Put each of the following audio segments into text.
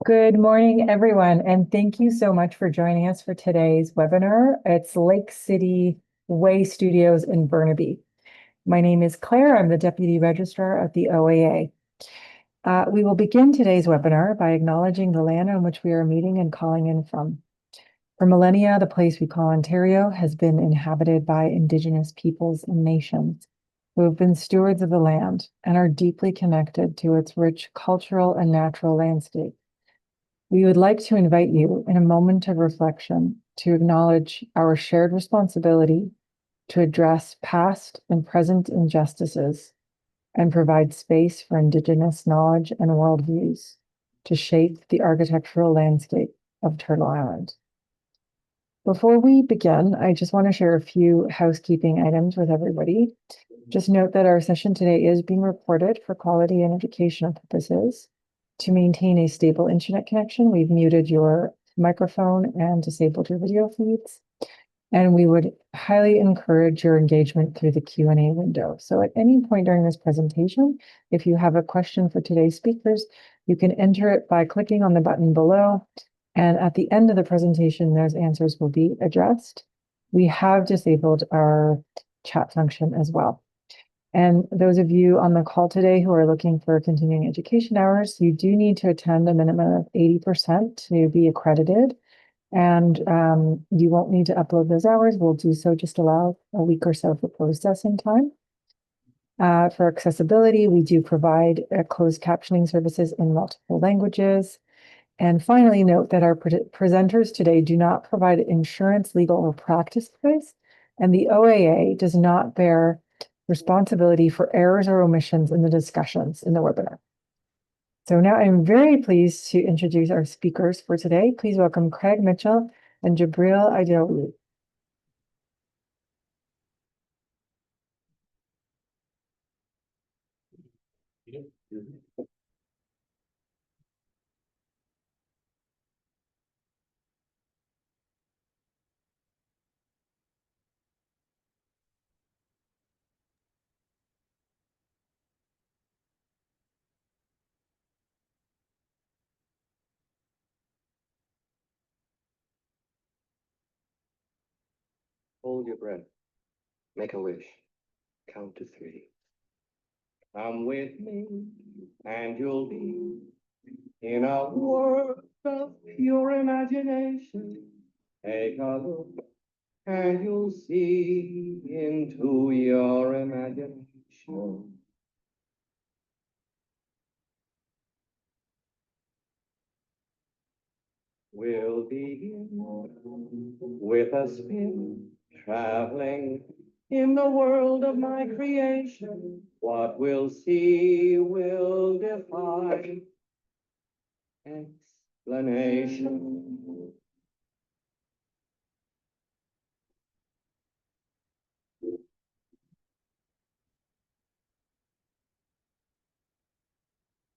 Good morning, everyone, and thank you so much for joining us for today's webinar. It's Lake City Way Studios in Burnaby. My name is Claire. I'm the Deputy Registrar at the OAA. We will begin today's webinar by acknowledging the land on which we are meeting and calling in from. For millennia, the place we call Ontario has been inhabited by Indigenous peoples and nations who have been stewards of the land and are deeply connected to its rich cultural and natural landscape. We would like to invite you in a moment of reflection to acknowledge our shared responsibility to address past and present injustices and provide space for Indigenous knowledge and worldviews to shape the architectural landscape of Turtle Island. Before we begin, I just want to share a few housekeeping items with everybody. Just note that our session today is being recorded for quality and educational purposes. To maintain a stable internet connection, we've muted your microphone and disabled your video feeds. And we would highly encourage your engagement through the Q&A window. So at any point during this presentation, if you have a question for today's speakers, you can enter it by clicking on the button below. And at the end of the presentation, those answers will be addressed. We have disabled our chat function as well. And those of you on the call today who are looking for continuing education hours, you do need to attend a minimum of 80% to be accredited. And you won't need to upload those hours. We'll do so, just allow a week or so for processing time. For accessibility, we do provide closed captioning services in multiple languages. And finally, note that our presenters today do not provide insurance, legal, or practice advice, and the OAA does not bear responsibility for errors or omissions in the discussions in the webinar. So now I'm very pleased to introduce our speakers for today. Please welcome Craig Mitchell and Jubril Idowu. Hold your breath. Make a wish. Count to 3. Come with me, and you'll be in a world of pure imagination. Take a look, and you'll see into your imagination. We'll begin with a spin, traveling in the world of my creation. What we'll see will defy explanation.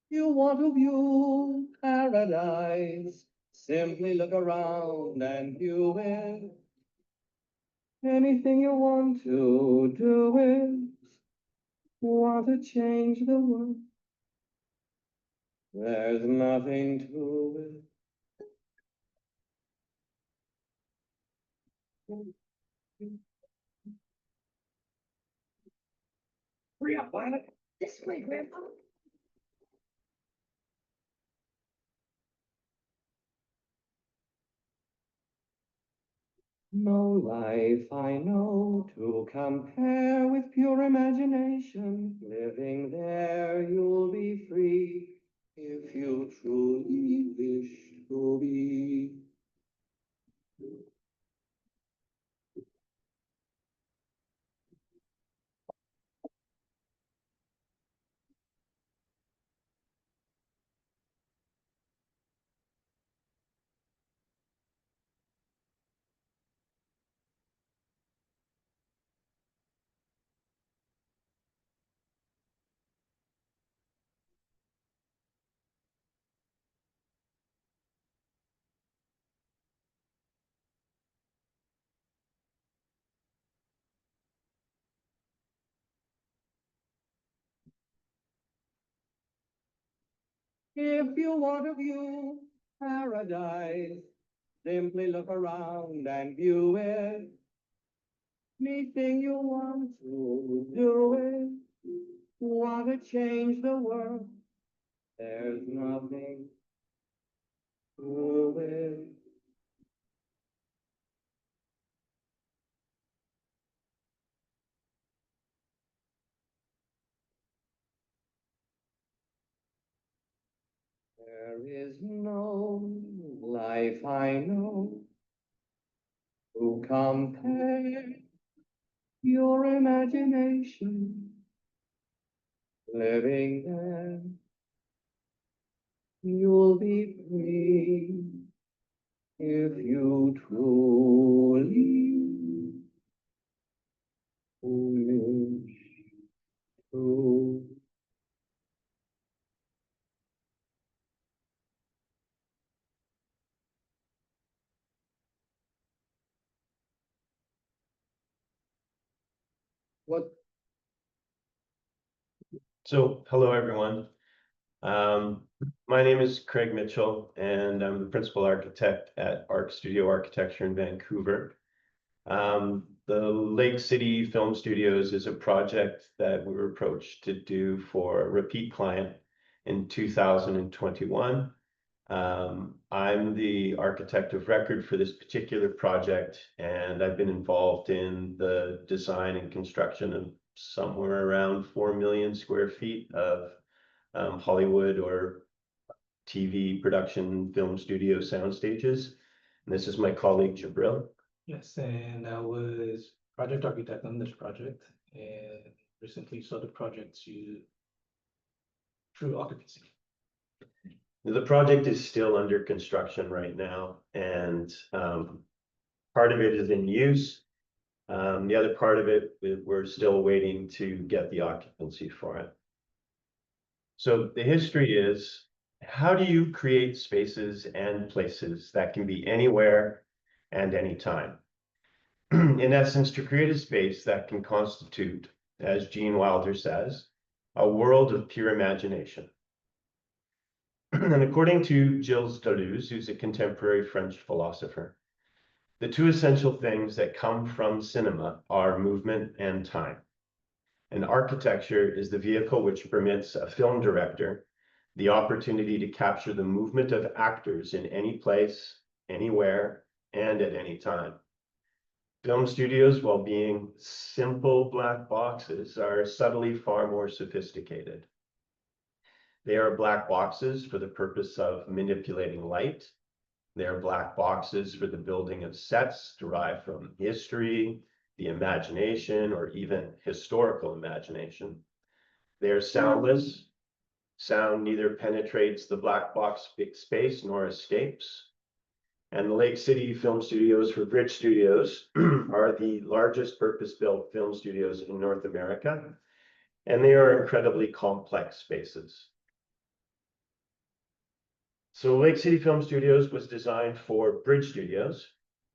You want to view paradise? Simply look around and view it. Anything you want to do it. Want to change the world? There's nothing to it. Hurry up, Violet. This way, Grandpa. No life I know to compare with pure imagination. Living there, you'll be free if you truly wish to be. If you want a view paradise. Simply look around and view it. Anything you want to do it. Want to change the world? There's nothing to it. There is no life I know to compare your imagination. Living there, you'll be free if you truly wish to. What? So, hello, everyone. My name is Craig Mitchell, and I'm the principal architect at Arc Studio Architecture in Vancouver. The Lake City Film Studios is a project that we were approached to do for a repeat client in 2021. I'm the architect of record for this particular project, and I've been involved in the design and construction of somewhere around 4 million square feet of Hollywood or TV production film studio sound stages. And this is my colleague Jubril. Yes, and I was project architect on this project and recently saw the project through occupancy. The project is still under construction right now, and part of it is in use. The other part of it, we're still waiting to get the occupancy for it. So the history is, how do you create spaces and places that can be anywhere and anytime? In essence, to create a space that can constitute, as Gene Wilder says, a world of pure imagination. And according to Gilles Deleuze, who's a contemporary French philosopher, the two essential things that come from cinema are movement and time. And architecture is the vehicle which permits a film director the opportunity to capture the movement of actors in any place, anywhere, and at any time. Film studios, while being simple black boxes, are subtly far more sophisticated. They are black boxes for the purpose of manipulating light. They are black boxes for the building of sets derived from history, the imagination, or even historical imagination. They are soundless. Sound neither penetrates the black box space nor escapes. And the Lake City Film Studios for Bridge Studios are the largest purpose-built film studios in North America, and they are incredibly complex spaces. So Lake City Film Studios was designed for Bridge Studios,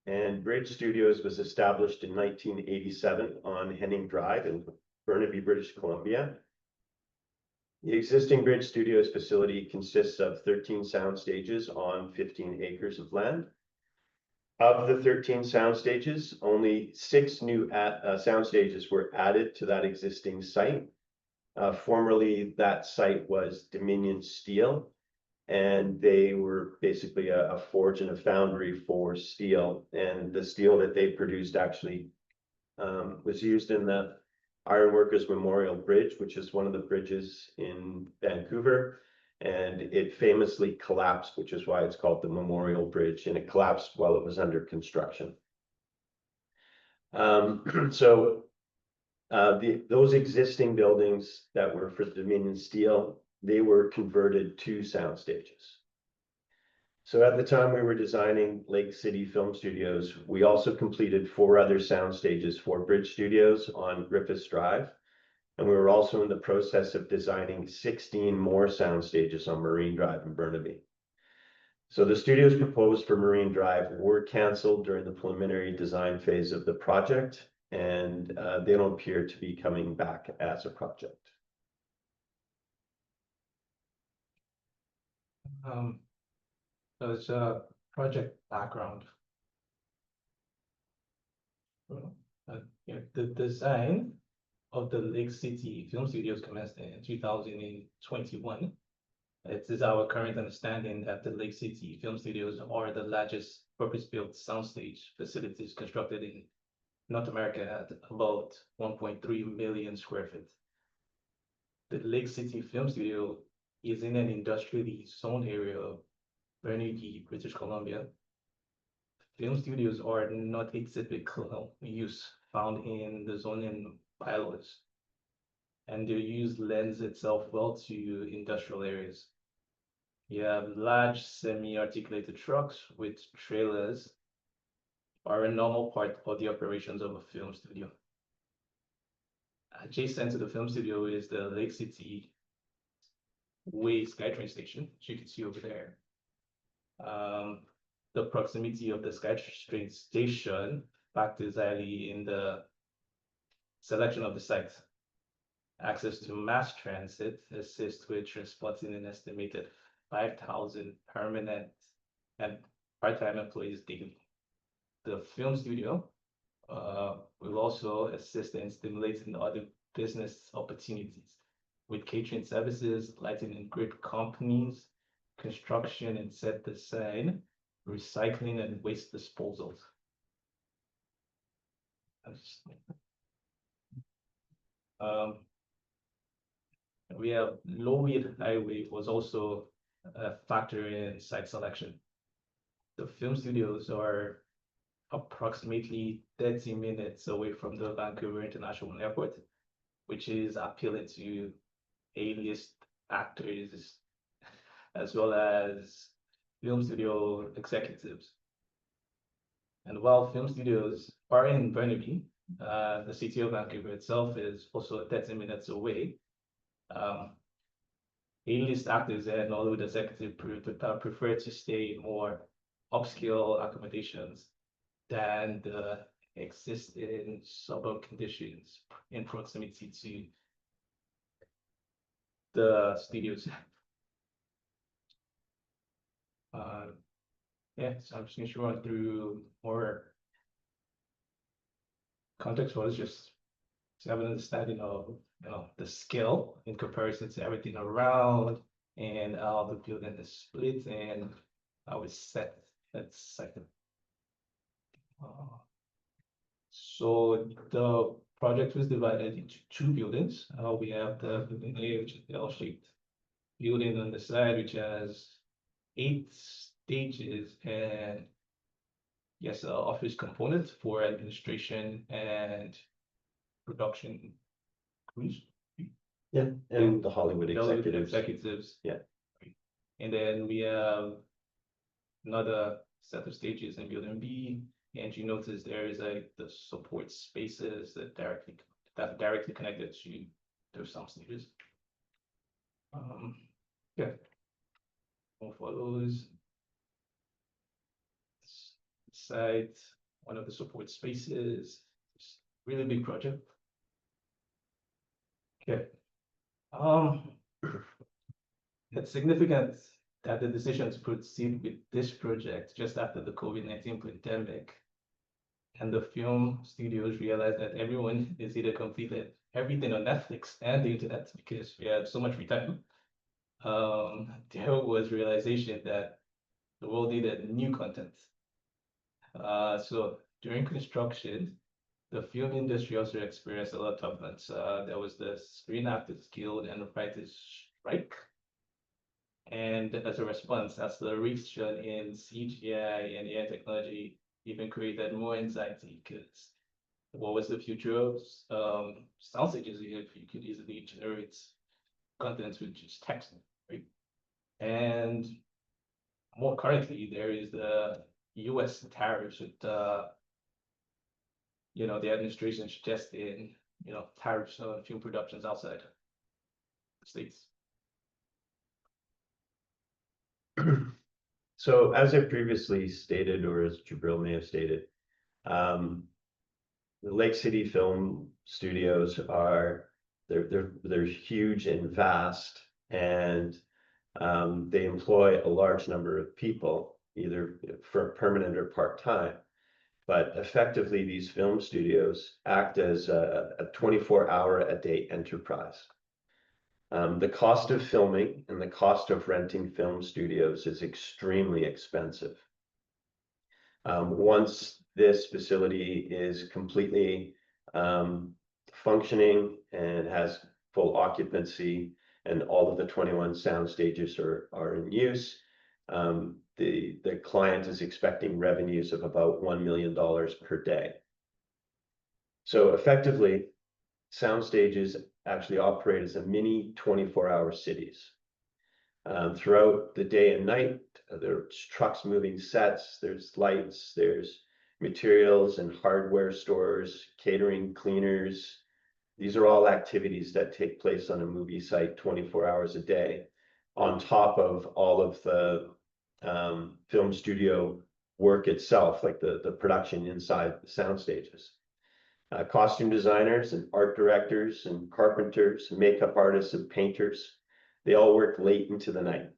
and Bridge Studios was established in 1987 on Henning Drive in Burnaby, British Columbia. The existing Bridge Studios facility consists of 13 sound stages on 15 acres of land. Of the 13 sound stages, only 6 new sound stages were added to that existing site. Formerly, that site was Dominion Steel, and they were basically a forge and a foundry for steel. And the steel that they produced actually was used in the Ironworkers Memorial Bridge, which is one of the bridges in Vancouver. And it famously collapsed, which is why it's called the Memorial Bridge, and it collapsed while it was under construction. Those existing buildings that were for Dominion Steel, they were converted to sound stages. So at the time we were designing Lake City Film Studios, we also completed 4 other sound stages for Bridge Studios on Griffiths Drive. And we were also in the process of designing 16 more sound stages on Marine Drive in Burnaby. So the studios proposed for Marine Drive were canceled during the preliminary design phase of the project, and they don't appear to be coming back as a project. So it's a project background. The design of the Lake City Film Studios commenced in 2021. It is our current understanding that the Lake City Film Studios are the largest purpose-built soundstage facilities constructed in North America at about 1.3 million square feet. The Lake City Film Studio is in an industrially zoned area of Burnaby, British Columbia. Film studios are not a typical use found in the zoning bylaws, and their use lends itself well to industrial areas. You have large semi-articulated trucks with trailers are a normal part of the operations of a film studio. Adjacent to the film studio is the Lake City Way SkyTrain station, as you can see over there. The proximity of the SkyTrain station factors highly in the selection of the site. Access to mass transit assists with transporting an estimated 5,000 permanent and part-time employees daily. The film studio will also assist in stimulating other business opportunities with catering services, lighting and grid companies, construction and set design, recycling and waste disposals. We have low-yield highway was also a factor in site selection. The film studios are approximately 30 minutes away from the Vancouver International Airport, which is appealing to A-list actors as well as film studio executives. And while film studios are in Burnaby, the city of Vancouver itself is also 30 minutes away. A-list actors and Hollywood executives prefer to stay in more upscale accommodations than the existing suburban conditions in proximity to the studios. Yeah, so I'm just going to run through more context for us, just to have an understanding of the scale in comparison to everything around and how the building is split and how it's set. That's second. So the project was divided into two buildings. We have the building A, which is the L-shaped building on the side, which has 8 stages and yes, office components for administration and production crews. Yeah, and the Hollywood executives. Yeah. And then we have another set of stages in building B. And you notice there is the support spaces that directly connected to those sound stages. Yeah. One follows. Site, one of the support spaces. It's a really big project. Okay. It's significant that the decision to proceed with this project just after the COVID-19 pandemic and the film studios realized that everyone is either completed everything on Netflix and the internet because we had so much free time. There was realization that the world needed new content. So during construction, the film industry also experienced a lot of turbulence. There was the Screen Actors Guild and the Writers' Strike. And as a response, acceleration in CGI and AI technology even created more anxiety because what was the future of sound stages if you could easily generate content with just text, right? And more currently, there is the US tariffs with the administration suggesting tariffs on film productions outside the States. So as I previously stated, or as Jubril may have stated, the Lake City Film Studios they're huge and vast, and They employ a large number of people, either for permanent or part-time. But effectively, these film studios act as a 24-hour-a-day enterprise. The cost of filming and the cost of renting film studios is extremely expensive. Once this facility is completely functioning and has full occupancy, and all of the 21 sound stages are in use, the client is expecting revenues of about $1 million per day. So effectively, sound stages actually operate as a mini 24-hour cities. Throughout the day and night, there's trucks moving sets, there's lights, there's materials and hardware stores, catering, cleaners. These are all activities that take place on a movie site 24 hours a day, on top of all of the film studio work itself, like the production inside the sound stages. Costume designers and art directors and carpenters and makeup artists and painters, they all work late into the night.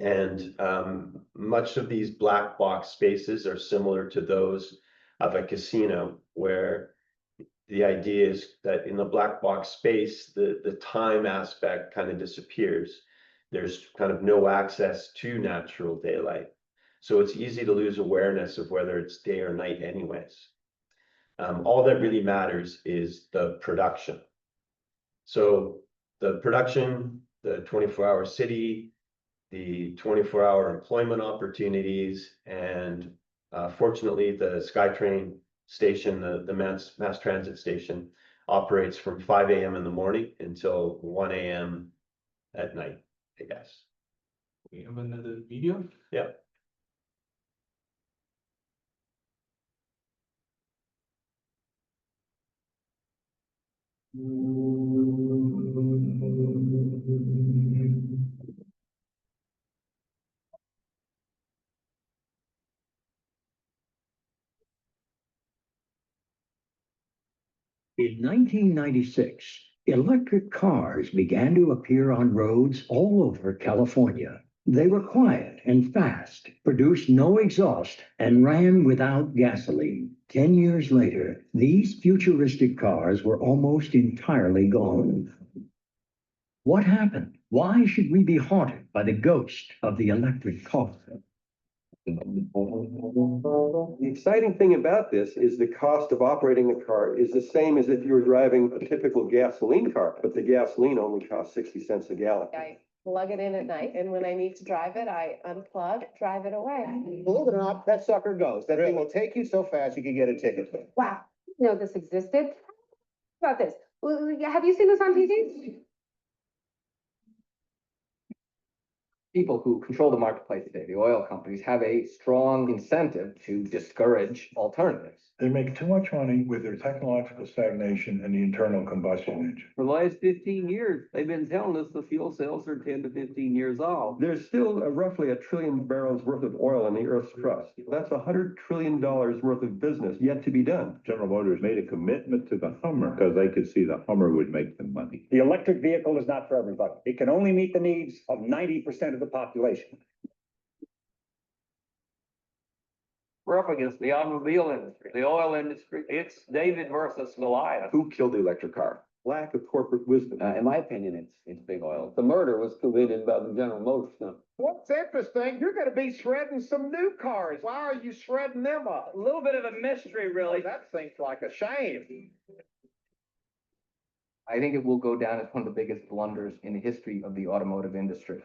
And much of these black box spaces are similar to those of a casino, where the idea is that in the black box space, the time aspect kind of disappears. There's kind of no access to natural daylight. So it's easy to lose awareness of whether it's day or night anyways. All that really matters is the production. So the production, the 24-hour city, the 24-hour employment opportunities, and fortunately the SkyTrain station, the mass transit station, operates from 5 a.m. in the morning until 1 a.m. at night, I guess. We have another video. Yeah. In 1996, electric cars began to appear on roads all over California. They were quiet and fast, produced no exhaust, and ran without gasoline. 10 years later, these futuristic cars were almost entirely gone. What happened? Why should we be haunted by the ghost of the electric car? The exciting thing about this is the cost of operating the car is the same as if you were driving a typical gasoline car, but the gasoline only costs 60 cents a gallon. I plug it in at night, and when I need to drive it, I unplug, drive it away. Believe it or not, that sucker goes. That thing will take you so fast you can get a ticket. Wow, I didn't know this existed. How about this? Have you seen this on TV? People who control the marketplace today, the oil companies, have a strong incentive to discourage alternatives. They make too much money with their technological stagnation and the internal combustion engine. For the last 15 years, they've been telling us the fuel cells are 10 to 15 years old. There's still roughly 1 trillion barrels worth of oil in the Earth's crust. That's $100 trillion worth of business yet to be done. General Motors made a commitment to the Hummer because they could see the Hummer would make them money. The electric vehicle is not for everybody. It can only meet the needs of 90% of the population. We're up against the automobile industry, the oil industry. It's David versus Goliath. Who killed the electric car? Lack of corporate wisdom. In my opinion, it's big oil. The murder was committed by the General Motors company. What's interesting, you're going to be shredding some new cars. Why are you shredding them up? A little bit of a mystery, really. That seems like a shame. I think it will go down as one of the biggest blunders in the history of the automotive industry.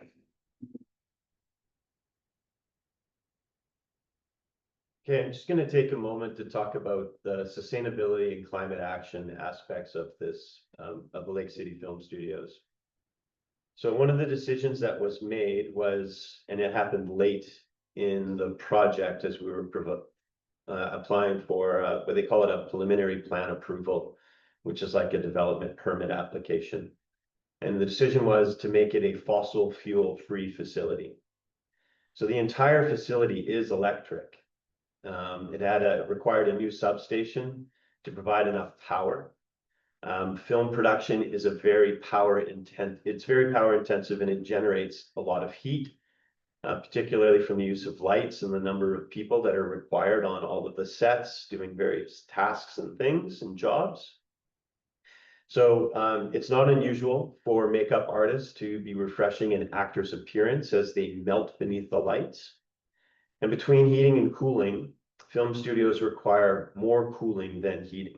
Okay, I'm just going to take a moment to talk about the sustainability and climate action aspects of this, of the Lake City Film Studios. So one of the decisions that was made was, and it happened late in the project as we were applying for what they call it a preliminary plan approval, which is like a development permit application. And the decision was to make it a fossil fuel free facility. So the entire facility is electric. It required a new substation to provide enough power. Film production is it's very power intensive, and it generates a lot of heat, particularly from the use of lights and the number of people that are required on all of the sets doing various tasks and things and jobs. So it's not unusual for makeup artists to be refreshing an actor's appearance as they melt beneath the lights. And between heating and cooling, film studios require more cooling than heating.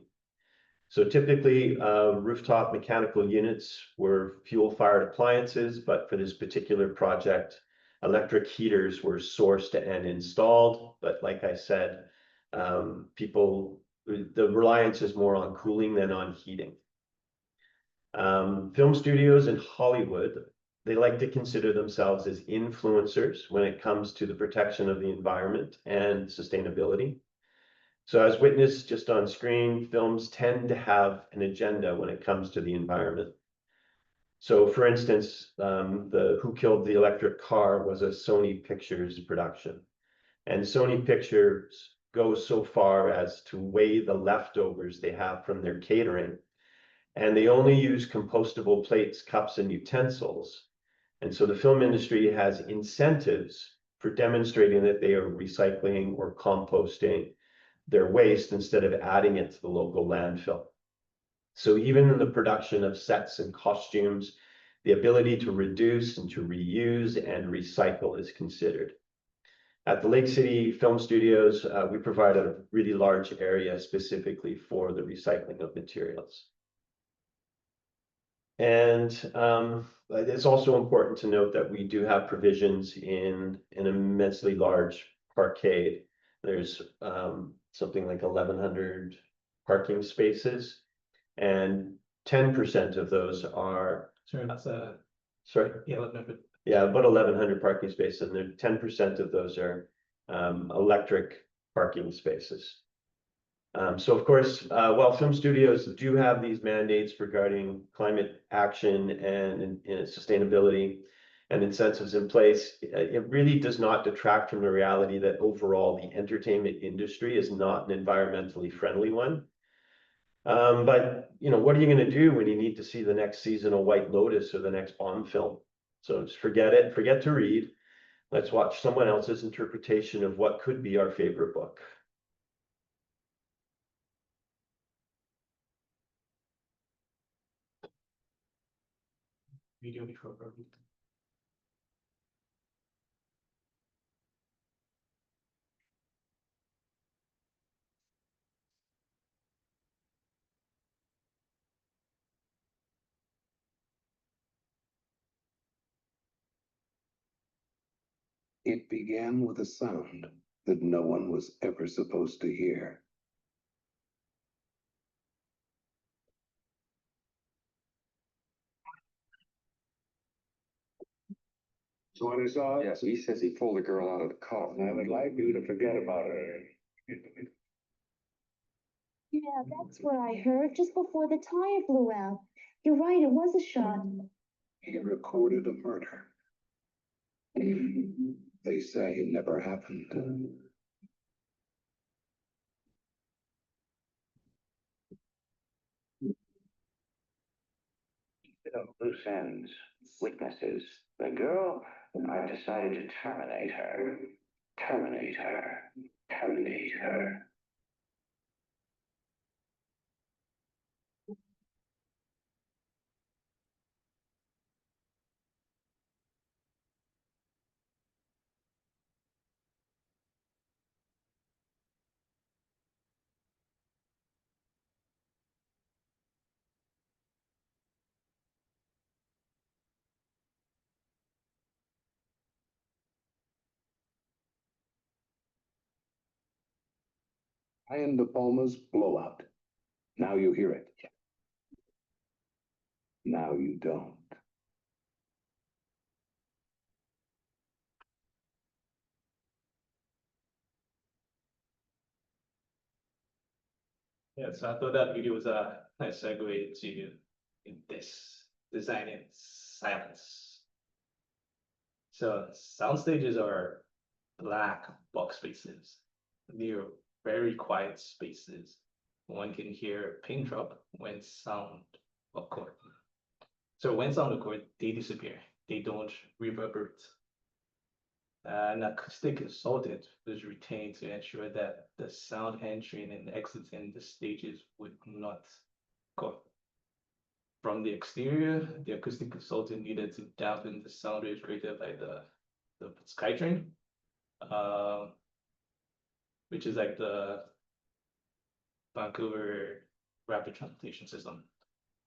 So typically, rooftop mechanical units were fuel-fired appliances, but for this particular project, electric heaters were sourced and installed. But like I said, the reliance is more on cooling than on heating. Film studios in Hollywood, they like to consider themselves as influencers when it comes to the protection of the environment and sustainability. So as witnessed just on screen, films tend to have an agenda when it comes to the environment. So for instance, the Who Killed the Electric Car was a Sony Pictures production. And Sony Pictures goes so far as to weigh the leftovers they have from their catering. And they only use compostable plates, cups, and utensils. And so the film industry has incentives for demonstrating that they are recycling or composting their waste instead of adding it to the local landfill. So even in the production of sets and costumes, the ability to reduce and to reuse and recycle is considered. At the Lake City Film Studios, we provide a really large area specifically for the recycling of materials. And it's also important to note that we do have provisions in an immensely large parkade. There's something like 1,100 parking spaces, and 10% of those are. Sorry, that's sorry. Yeah, 1,100. Yeah, about 1,100 parking spaces, and 10% of those are electric parking spaces. So of course, while film studios do have these mandates regarding climate action and sustainability and incentives in place, it really does not detract from the reality that overall the entertainment industry is not an environmentally friendly one. But what are you going to do when you need to see the next season of White Lotus or the next Bond film? So just forget it, forget to read. Let's watch someone else's interpretation of what could be our favorite book. Video before. It began with a sound that no one was ever supposed to hear. So what I saw? Yes, he says he pulled a girl out of the car. I would like you to forget about her. Yeah, that's what I heard just before the tire blew out. You're right, it was a shot. He recorded a murder. They say it never happened. Loose ends, weaknesses. The girl, I've decided to terminate her. Terminate her. Terminate her. Brian De Palma's Blowout. Now you hear it. Now you don't. Yeah, so I thought that video was a nice segue to this design in silence. So sound stages are black box spaces. They're very quiet spaces one can hear a pin drop when sound occurs. So when sound occurs, they disappear. They don't reverberate. An acoustic consultant was retained to ensure that the sound entering and exiting the stages would not go. From the exterior, the acoustic consultant needed to dampen the sound waves created by the SkyTrain, which is like the Vancouver rapid transportation system.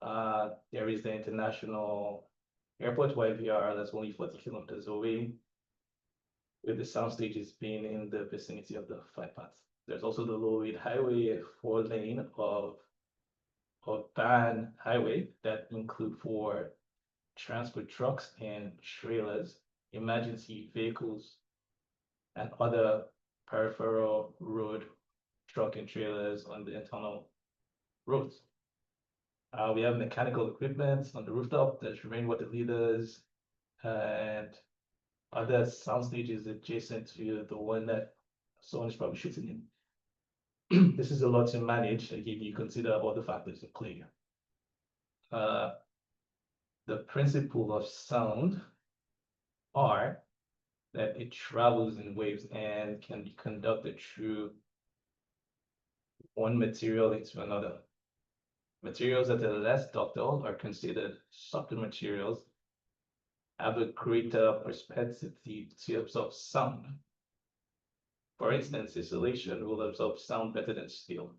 There is the international airport YVR that's only 40 kilometers away, with the sound stages being in the vicinity of the flight path. There's also the low-rate highway, 4-lane of van highway that include for transport trucks and trailers, emergency vehicles, and other peripheral road truck and trailers on the internal roads. We have mechanical equipment on the rooftop, there's rainwater leaders, and other sound stages adjacent to the one that someone is probably shooting in. This is a lot to manage if you consider all the factors at play. The principle of sound are that it travels in waves and can be conducted through one material into another. Materials that are less ductile are considered softer materials, have a greater propensity to absorb sound. For instance, insulation will absorb sound better than steel.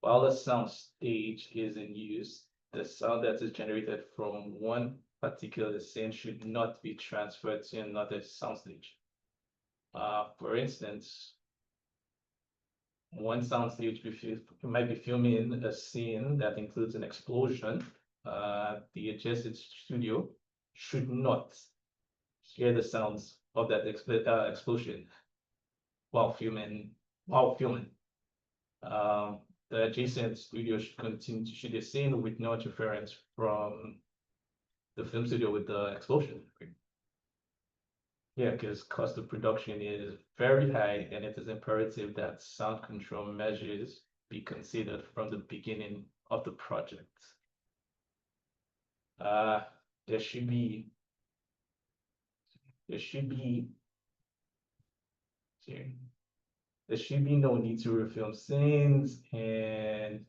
While a sound stage is in use, the sound that is generated from one particular scene should not be transferred to another soundstage. For instance, one soundstage might be filming a scene that includes an explosion. The adjacent studio should not hear the sounds of that explosion while filming. The adjacent studio should continue to shoot a scene with no interference from the film studio with the explosion. Yeah, because cost of production is very high, and it is imperative that sound control measures be considered from the beginning of the project. There should be no need to refilm scenes and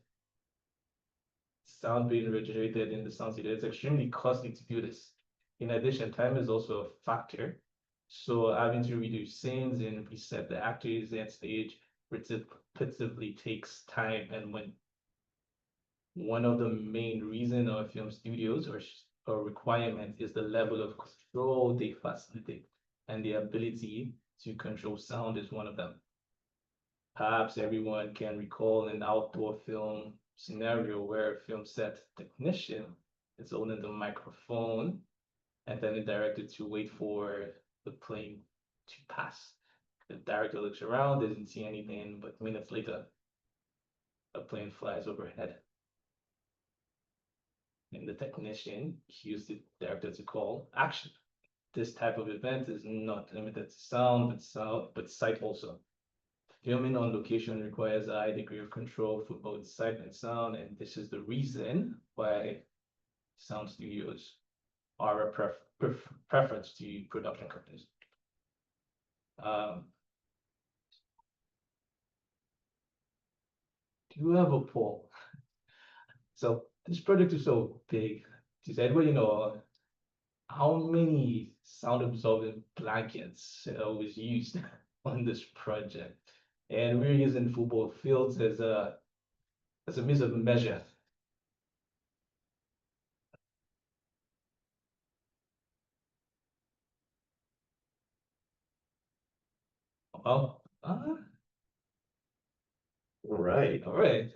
sound being regenerated in the sound studio. It's extremely costly to do this. In addition, time is also a factor. So having to redo scenes and reset the actors and stage repetitively takes time. And when one of the main reasons of film studios or requirement is the level of control they facilitate, and the ability to control sound is one of them. Perhaps everyone can recall an outdoor film scenario where a film set technician is holding the microphone and then the director to wait for the plane to pass. The director looks around, doesn't see anything, but minutes later, a plane flies overhead. And the technician cues the director to call action. This type of event is not limited to sound, but sight also. Filming on location requires a high degree of control for both sight and sound, and this is the reason why sound studios are a preference to production companies. Do you have a poll? So this project is so big. Does anybody know how many sound absorbing blankets was used on this project? And we're using football fields as a means of measure. Well, All right. all right.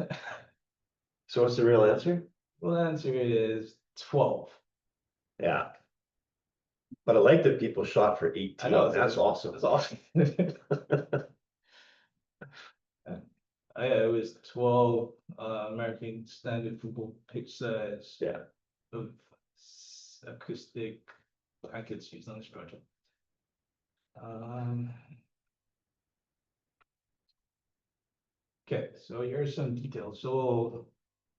So what's the real answer? Well, the answer is 12. Yeah. But I like that people shot for 18. I know, That's awesome. That's awesome. Yeah, it was 12 American Standard Football pitch size Yeah. of acoustic blankets used on this project. Okay, so here's some details. So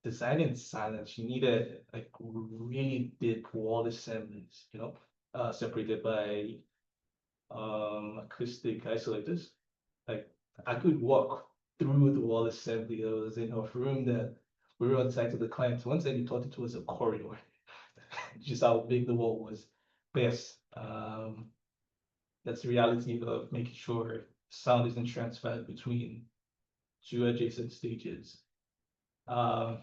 designing silence, you needed like really big wall assemblies, separated by acoustic isolators. Like I could walk through the wall assembly. There was enough room that we were on site of the client. One said he thought it was a corridor, just how big the wall was. But yes, that's the reality of making sure sound isn't transferred between two adjacent stages. And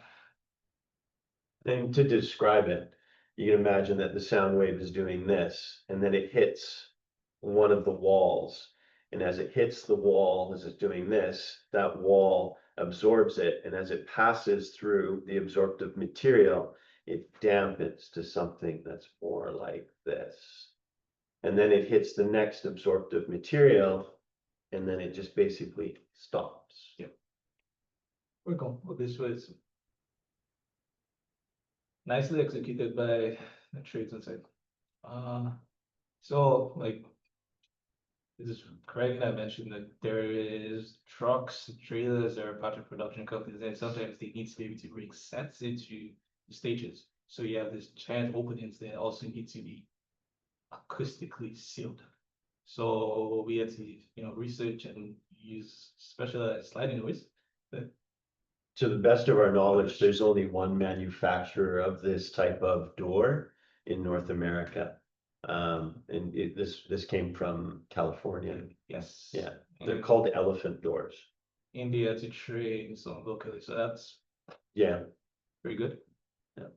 to describe it, you can imagine that the sound wave is doing this, and then it hits one of the walls. And as it hits the wall, as it's doing this, that wall absorbs it. And as it passes through the absorptive material, it dampens to something that's more like this. And then it hits the next absorptive material, and then it just basically stops. Yeah. We're going. Well, this was nicely executed by the trades on site. So like this is Craig and I mentioned that there is trucks, trailers, or part of production companies, and sometimes they need to be able to bring sets into the stages. So you have this giant openings that also need to be acoustically sealed. So we had to, research and use specialized sliding noise. To the best of our knowledge, there's only one manufacturer of this type of door in North America. And this came from California. Yes. Yeah, they're called elephant doors. India to train so locally. So that's very good. Yeah.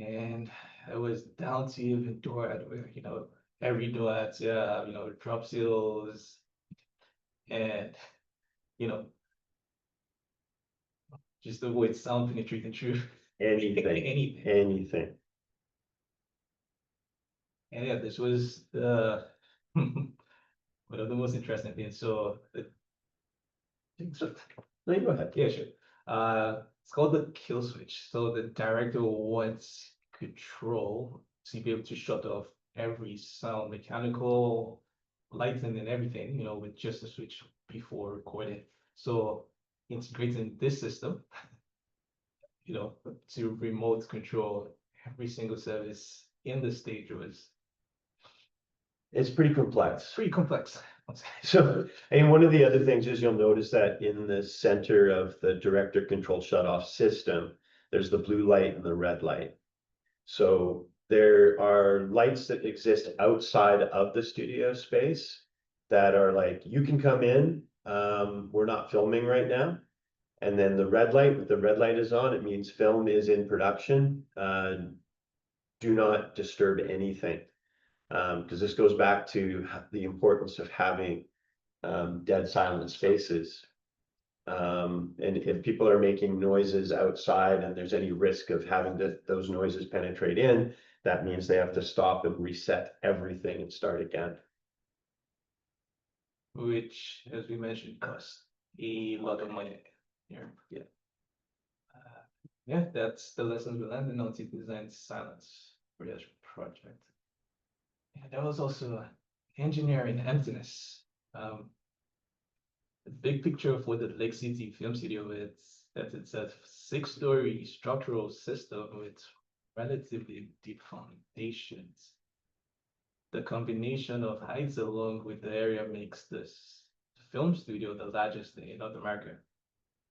And it was down to even door hardware, every door had to have, drop seals and, just avoid sound penetrating through Anything. Anything. And yeah, this was the one of the most interesting things. So No, you go ahead. yeah, sure. It's called the kill switch. So the director wants control to be able to shut off every sound, mechanical, lighting, and everything, with just a switch before recording. So integrating this system, to remote control every single service in the stage was It's pretty complex. pretty complex. So, and one of the other things is you'll notice that in the center of the director control shutoff system, there's the blue light and the red light. So there are lights that exist outside of the studio space that are like, you can come in, we're not filming right now. And then the red light, if the red light is on, it means film is in production. Do not disturb anything. Because this goes back to the importance of having dead silent spaces. And if people are making noises outside and there's any risk of having those noises penetrate in, that means they have to stop and reset everything and start again. Which, as we mentioned, costs a lot of money. Yeah. Yeah, that's the lessons we learned in LT Design Silence for this project. Yeah, there was also engineering emptiness. The big picture for the Lake City Film Studio is that it's a 6-story structural system with relatively deep foundations. The combination of heights along with the area makes this film studio the largest in North America.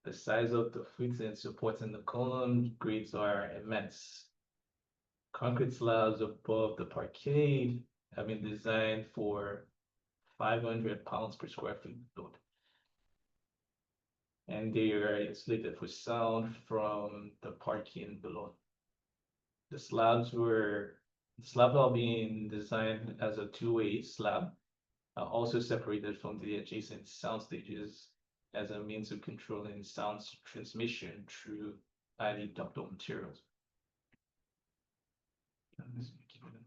The size of the footing supporting the column grades are immense. Concrete slabs above the parquet have been designed for 500 pounds per square feet load. And they are insulated for sound from the parking below. The slabs are being designed as a two-way slab, also separated from the adjacent sound stages as a means of controlling sound transmission through highly ductile materials.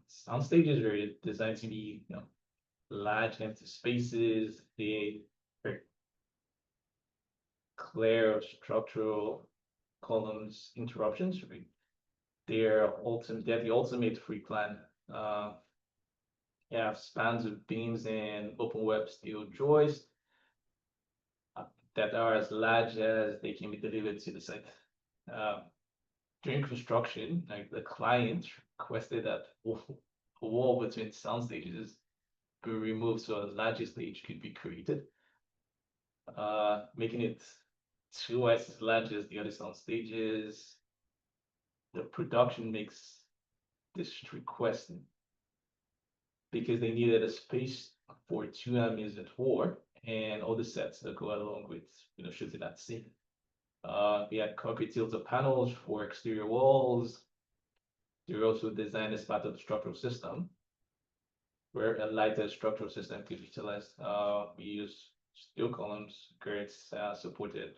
Sound stages are designed to be, large empty spaces. They are clear structural columns interruptions. They're the ultimate free plan. You have spans of beams and open web steel joists. that are as large as they can be delivered to the site. During construction, like the client requested that a wall between sound stages be removed so a larger stage could be created, making it twice as large as the other sound stages. The production makes this request because they needed a space for 2 armies at war and all the sets that go along with shooting that scene. We had concrete tilted panels for exterior walls. They were also designed as part of the structural system, where a lighter structural system could be utilized. We use steel columns, girts, supported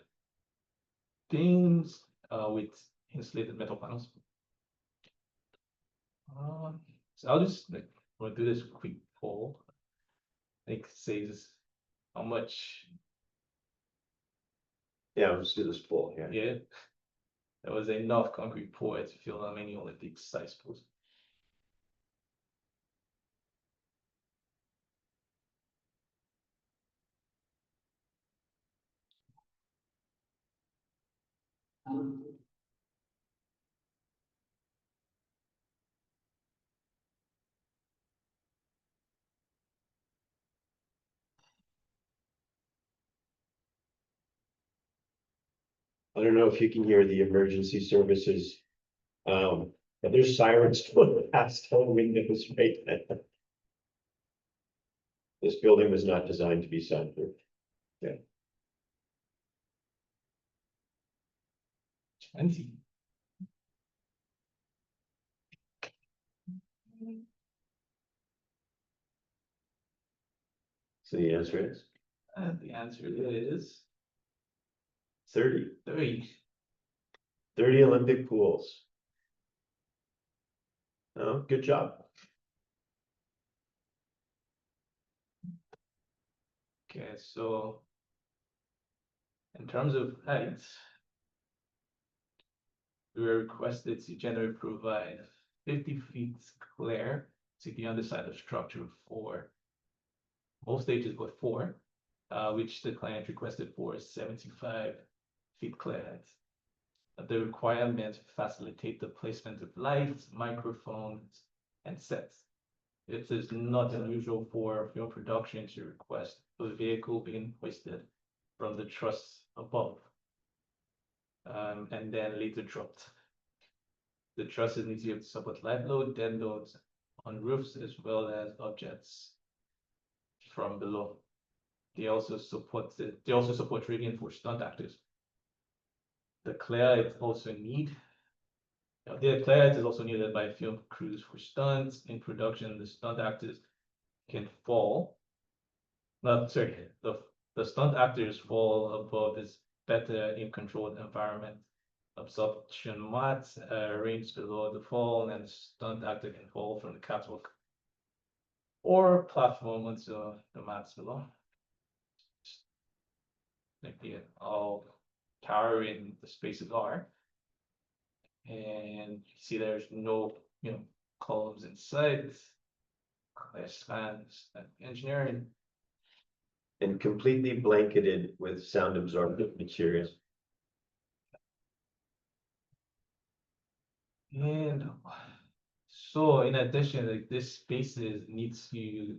beams with insulated metal panels. So I'll just we'll do this quick poll. I think it says how much. Yeah, let's do this poll. Yeah. There was enough concrete poured to fill how many Olympic size pools. I don't know if you can hear the emergency services. But there's sirens going past all windows right now. This building was not designed to be soundproof. Yeah. 20. So the answer is? And the answer is 30. 30. 30 Olympic pools. Oh, good job. Okay, so in terms of height, we were requested to generally provide 50 feet clear to the underside of structure for most stages but 4, which the client requested for 75 feet clear height. The requirement facilitate the placement of lights, microphones, and sets. It is not unusual for film production to request a vehicle being hoisted from the truss above, and then later dropped. The trusses need to support light load, dead loads on roofs, as well as objects from below. They also support radiant for stunt actors. The clear also need. The clarity is also needed by film crews for stunts. In production, the stunt actors can fall. The stunt actors fall above this better in controlled environment. Absorption mats arranged below the fall, and the stunt actor can fall from the catwalk or platform onto the mats below. Like the all towering the spaces are. And you see there's no, columns in sight. Clear spans and engineering. And completely blanketed with sound absorbent material. And so in addition, like this spaces needs to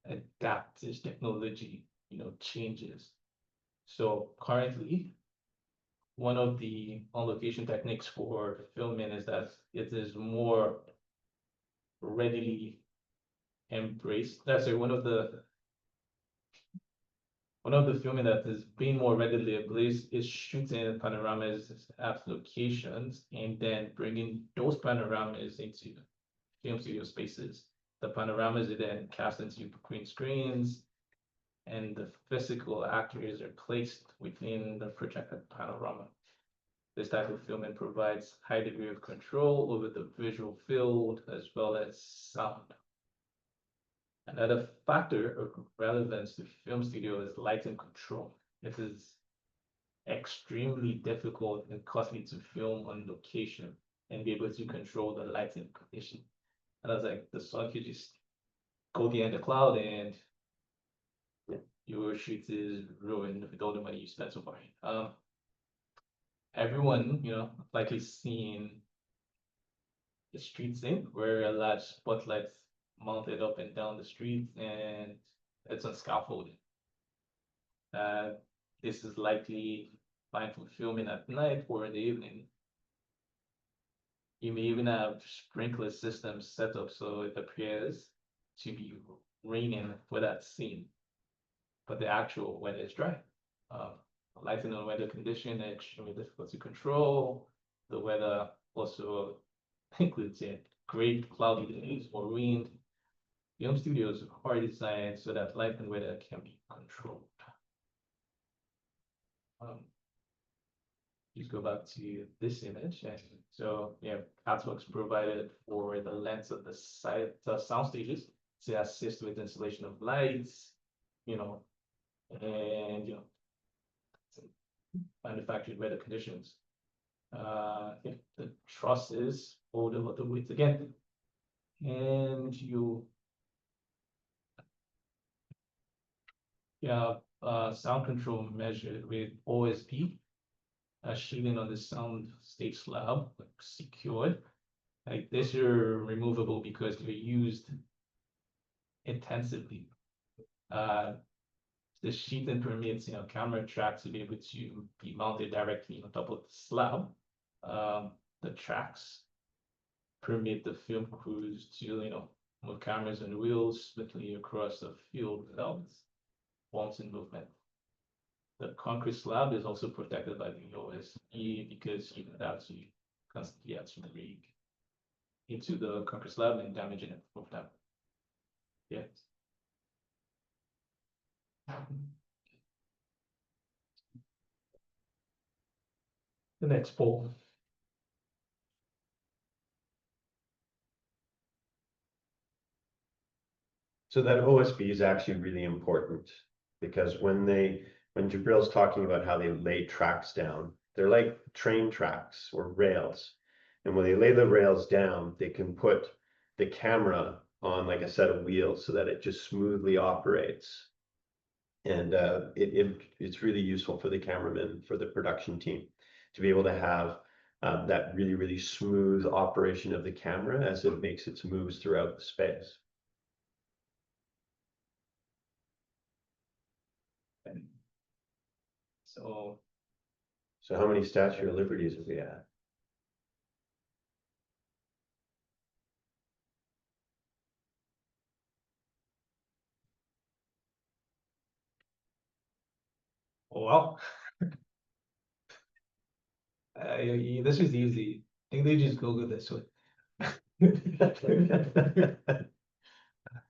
adapt as technology, changes. So currently, one of the on-location techniques for filming is that it is more readily embraced. That's one of the filming that is being more readily embraced is shooting panoramas at locations and then bringing those panoramas into film studio spaces. The panoramas are then cast into green screens, and the physical actors are placed within the projected panorama. This type of filming provides high degree of control over the visual field as well as sound. Another factor of relevance to film studio is lighting control. It is extremely difficult and costly to film on location and be able to control the lighting condition. And I was like, the sun could just go behind the cloud and your shoot is ruined with all the money you spent so far. Everyone, likely seen the street scene where a large spotlight mounted up and down the street and it's on scaffolding. This is likely fine for filming at night or in the evening. You may even have sprinkler systems set up so it appears to be raining for that scene, but the actual weather is dry. Lighting on weather condition is extremely difficult to control. The weather also includes great cloudy days or wind. Film studios are designed so that light and weather can be controlled. Please go back to this image. And so we have catwalks provided for the length of the sound stages to assist with installation of lights, and manufactured weather conditions. The trusses hold over the width again, and you have sound control measured with OSP, shielding on the sound stage slab, secured. Like this are removable because they're used intensively. The sheeting permits camera tracks to be able to be mounted directly on top of the slab. The tracks permit the film crews to move cameras and wheels smoothly across the field without bumps in movement. The concrete slab is also protected by the OSP because you would have to constantly have to rig into the concrete slab and damaging it over time. Yes. The next poll. So that OSB is actually really important because when Jubril's talking about how they lay tracks down, they're like train tracks or rails. And when they lay the rails down, they can put the camera on like a set of wheels so that it just smoothly operates. And it's really useful for the cameraman, for the production team, to be able to have that really, really smooth operation of the camera as it makes its moves throughout the space. So how many Statue of Liberties have we had? Well, this is easy. I think they just Google this one.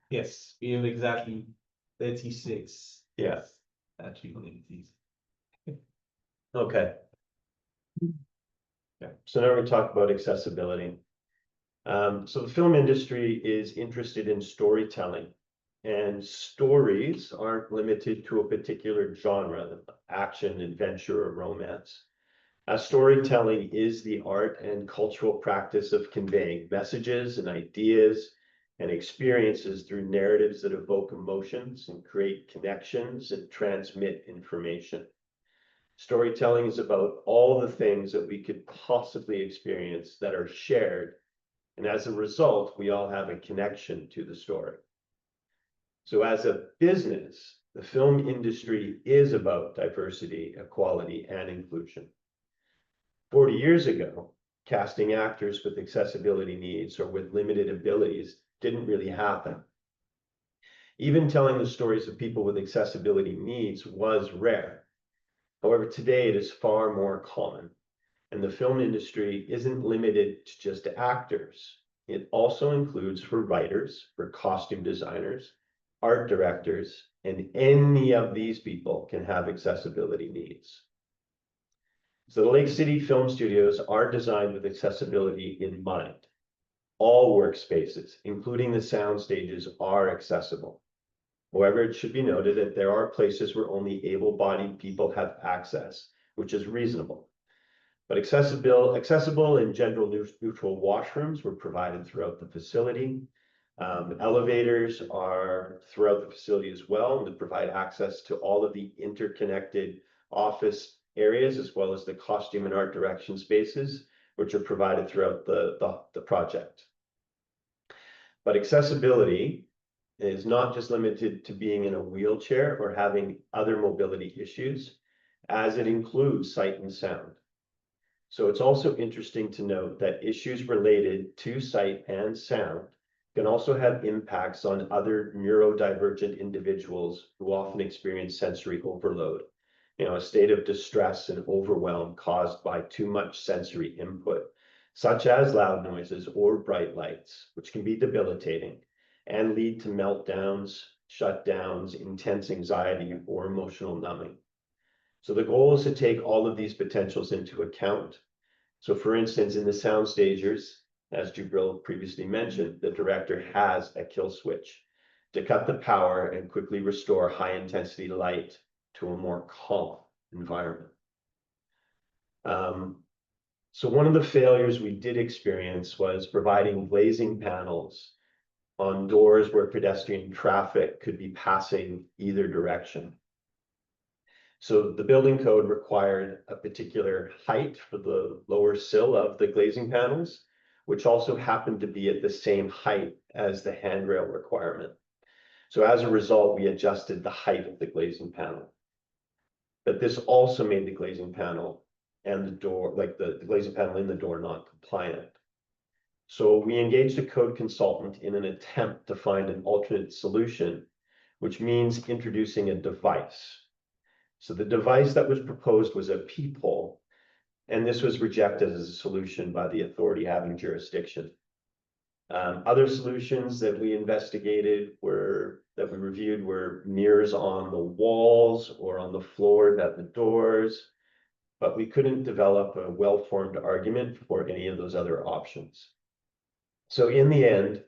Yes, we have exactly 36. Yeah. Statue of Liberties. Okay. Yeah. So now we talk about accessibility. So the film industry is interested in storytelling, and stories aren't limited to a particular genre, action, adventure, or romance. Storytelling is the art and cultural practice of conveying messages and ideas and experiences through narratives that evoke emotions and create connections and transmit information. Storytelling is about all the things that we could possibly experience that are shared, and as a result, we all have a connection to the story. So as a business, the film industry is about diversity, equality, and inclusion. 40 years ago, casting actors with accessibility needs or with limited abilities didn't really happen. Even telling the stories of people with accessibility needs was rare. However, today it is far more common, and the film industry isn't limited to just actors. It also includes for writers, for costume designers, art directors, and any of these people can have accessibility needs. So the Lake City Film Studios are designed with accessibility in mind. All workspaces, including the sound stages, are accessible. However, it should be noted that there are places where only able-bodied people have access, which is reasonable. But accessible and gender-neutral washrooms were provided throughout the facility. Elevators are throughout the facility as well, and to provide access to all of the interconnected office areas, as well as the costume and art direction spaces, which are provided throughout the project. But accessibility is not just limited to being in a wheelchair or having other mobility issues, as it includes sight and sound. So it's also interesting to note that issues related to sight and sound can also have impacts on other neurodivergent individuals who often experience sensory overload, a state of distress and overwhelm caused by too much sensory input, such as loud noises or bright lights, which can be debilitating and lead to meltdowns, shutdowns, intense anxiety, or emotional numbing. So the goal is to take all of these potentials into account. So for instance, in the sound stagers, as Jubril previously mentioned, the director has a kill switch to cut the power and quickly restore high intensity light to a more calm environment. So one of the failures we did experience was providing glazing panels on doors where pedestrian traffic could be passing either direction. So the building code required a particular height for the lower sill of the glazing panels, which also happened to be at the same height as the handrail requirement. So as a result, we adjusted the height of the glazing panel. But this also made the glazing panel and the door, like the glazing panel in the door, non-compliant. So we engaged a code consultant in an attempt to find an alternate solution, which means introducing a device. So the device that was proposed was a peephole, and this was rejected as a solution by the authority having jurisdiction. Other solutions that we investigated that we reviewed were mirrors on the walls or on the floor at the doors, but we couldn't develop a well-formed argument for any of those other options. So in the end,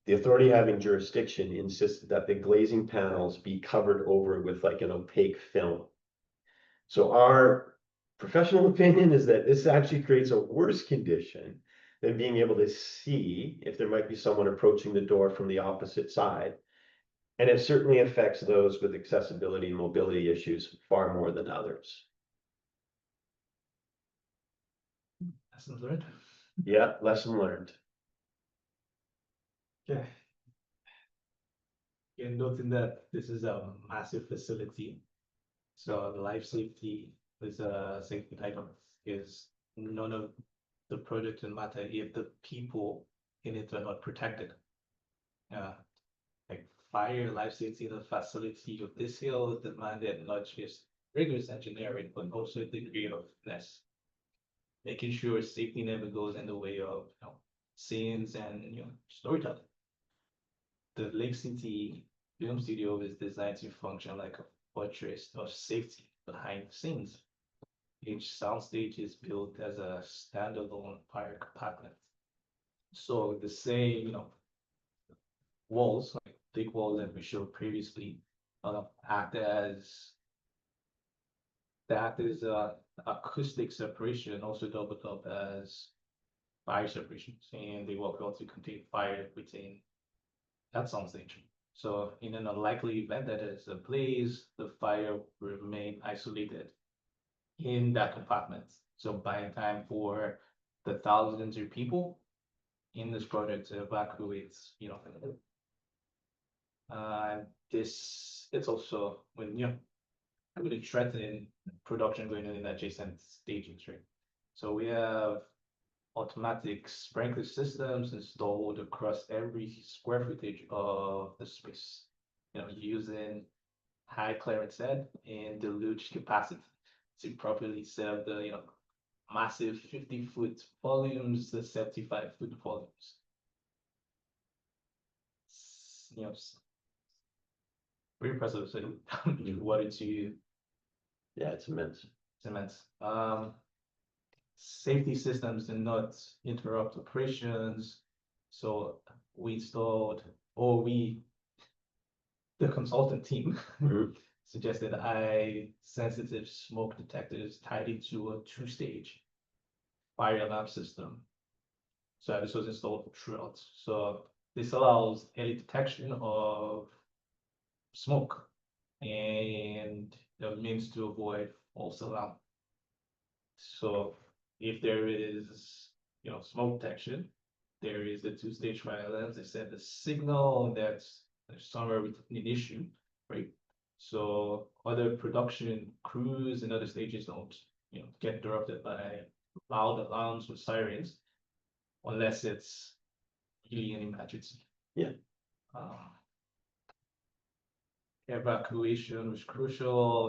the authority having jurisdiction insisted that the glazing panels be covered over with like an opaque film. So our professional opinion is that this actually creates a worse condition than being able to see if there might be someone approaching the door from the opposite side. And it certainly affects those with accessibility and mobility issues far more than others. Lesson learned. Yeah, lesson learned. Okay. You're noting that this is a massive facility. So the life safety is a safety item is none of the project will matter if the people in it are not protected. Like fire, life safety in the facility of this hill demanded not just rigorous engineering, but also a degree of finesse. Making sure safety never goes in the way of scenes and storytelling. The Lake City Film Studio is designed to function like a fortress of safety behind the scenes. Each soundstage is built as a standalone fire compartment. So the same, walls, like thick walls that we showed previously, act as acoustic separation, also doubled up as fire separation, and they work well to contain fire within that soundstage. So in an unlikely event that there's a blaze, the fire will remain isolated in that compartment. So buying time for the thousands of people in this project to evacuate, it's also when, really threatening production going on in adjacent stages, right? So we have automatic sprinkler systems installed across every square footage of the space, using high clearance head and deluge capacity to properly serve the massive 50-foot volumes, the 75-foot volumes. Very impressive. So what did you? Yeah, it's immense. It's immense. Safety systems do not interrupt operations. So we installed, the consultant team suggested sensitive smoke detectors tied into a 2-stage fire alarm system. So this was installed throughout. So this allows early detection of smoke and the means to avoid false alarm. So if there is, smoke detection, there is the two-stage fire alarms. They send a signal that there's somewhere with an issue, right? So other production crews and other stages don't, get interrupted by loud alarms with sirens, unless it's really an emergency. Yeah. Evacuation was crucial,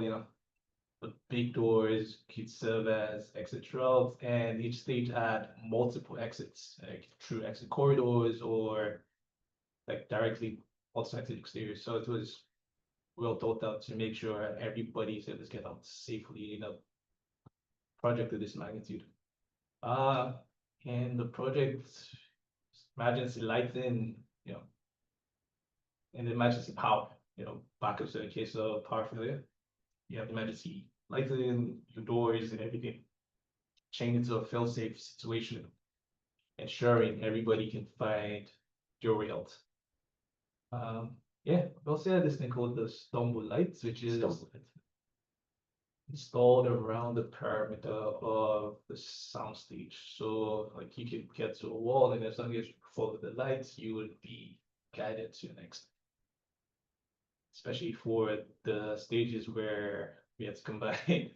the big doors could serve as exit routes, and each stage had multiple exits, like through exit corridors or like directly outside the exterior. So it was well thought out to make sure everybody's able to get out safely in a project of this magnitude. And the project emergency lighting, and emergency power, backups in case of power failure. You have emergency lighting, your doors and everything. Chain into a fail-safe situation, ensuring everybody can find your way out. Yeah, we also have this thing called the stumble lights, which is installed around the perimeter of the soundstage. So like you can get to a wall, and as long as you follow the lights, you will be guided to the next. Especially for the stages where we had to combine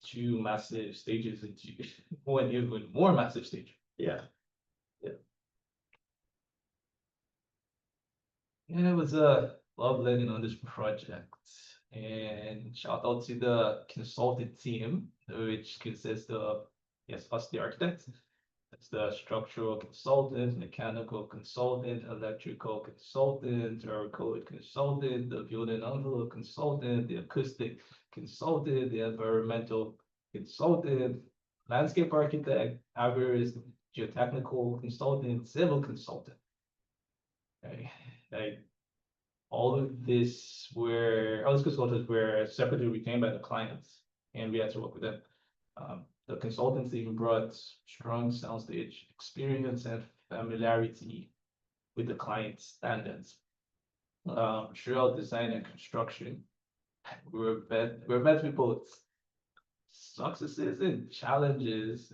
two massive stages into one even more massive stage. Yeah. And it was a love learning on this project. And shout out to the consultant team, which consists of, yes, us, the architects. That's the structural consultant, mechanical consultant, electrical consultant, code consultant, the building envelope consultant, the acoustic consultant, the environmental consultant, landscape architect, average geotechnical consultant, civil consultant. Okay. Like all of this all these consultants were separately retained by the clients, and we had to work with them. The consultants even brought strong soundstage experience and familiarity with the client's standards. Throughout design and construction, we're met with both successes and challenges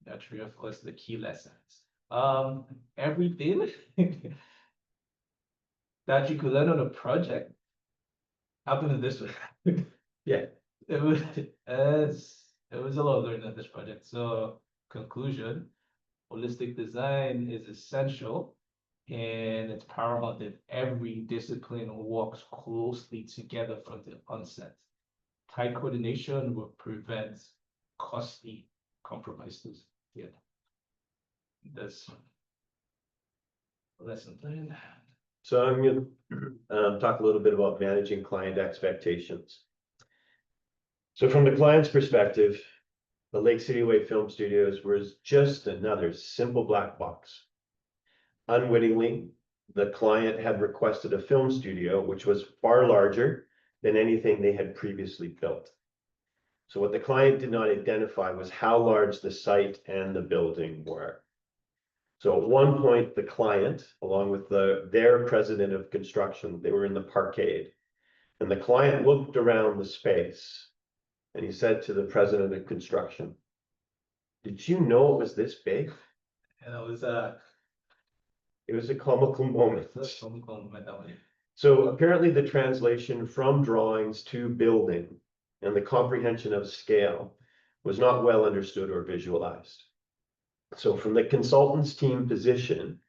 that reinforce the key lessons. Everything that you could learn on a project happened in this way. Yeah. It was a lot of learning on this project. So conclusion, holistic design is essential, and it's paramount that every discipline works closely together from the onset. Tight coordination will prevent costly compromises. Yeah. That's a lesson learned. So I'm going to talk a little bit about managing client expectations. So from the client's perspective, the Lake City Way Film Studios was just another simple black box. Unwittingly, the client had requested a film studio, which was far larger than anything they had previously built. So what the client did not identify was how large the site and the building were. So at one point, the client, along with their president of construction, they were in the parkade, and the client looked around the space and he said to the president of construction, "Did you know it was this big?" And it was a comical moment. That way. So apparently the translation from drawings to building and the comprehension of scale was not well understood or visualized. So from the consultant's team position,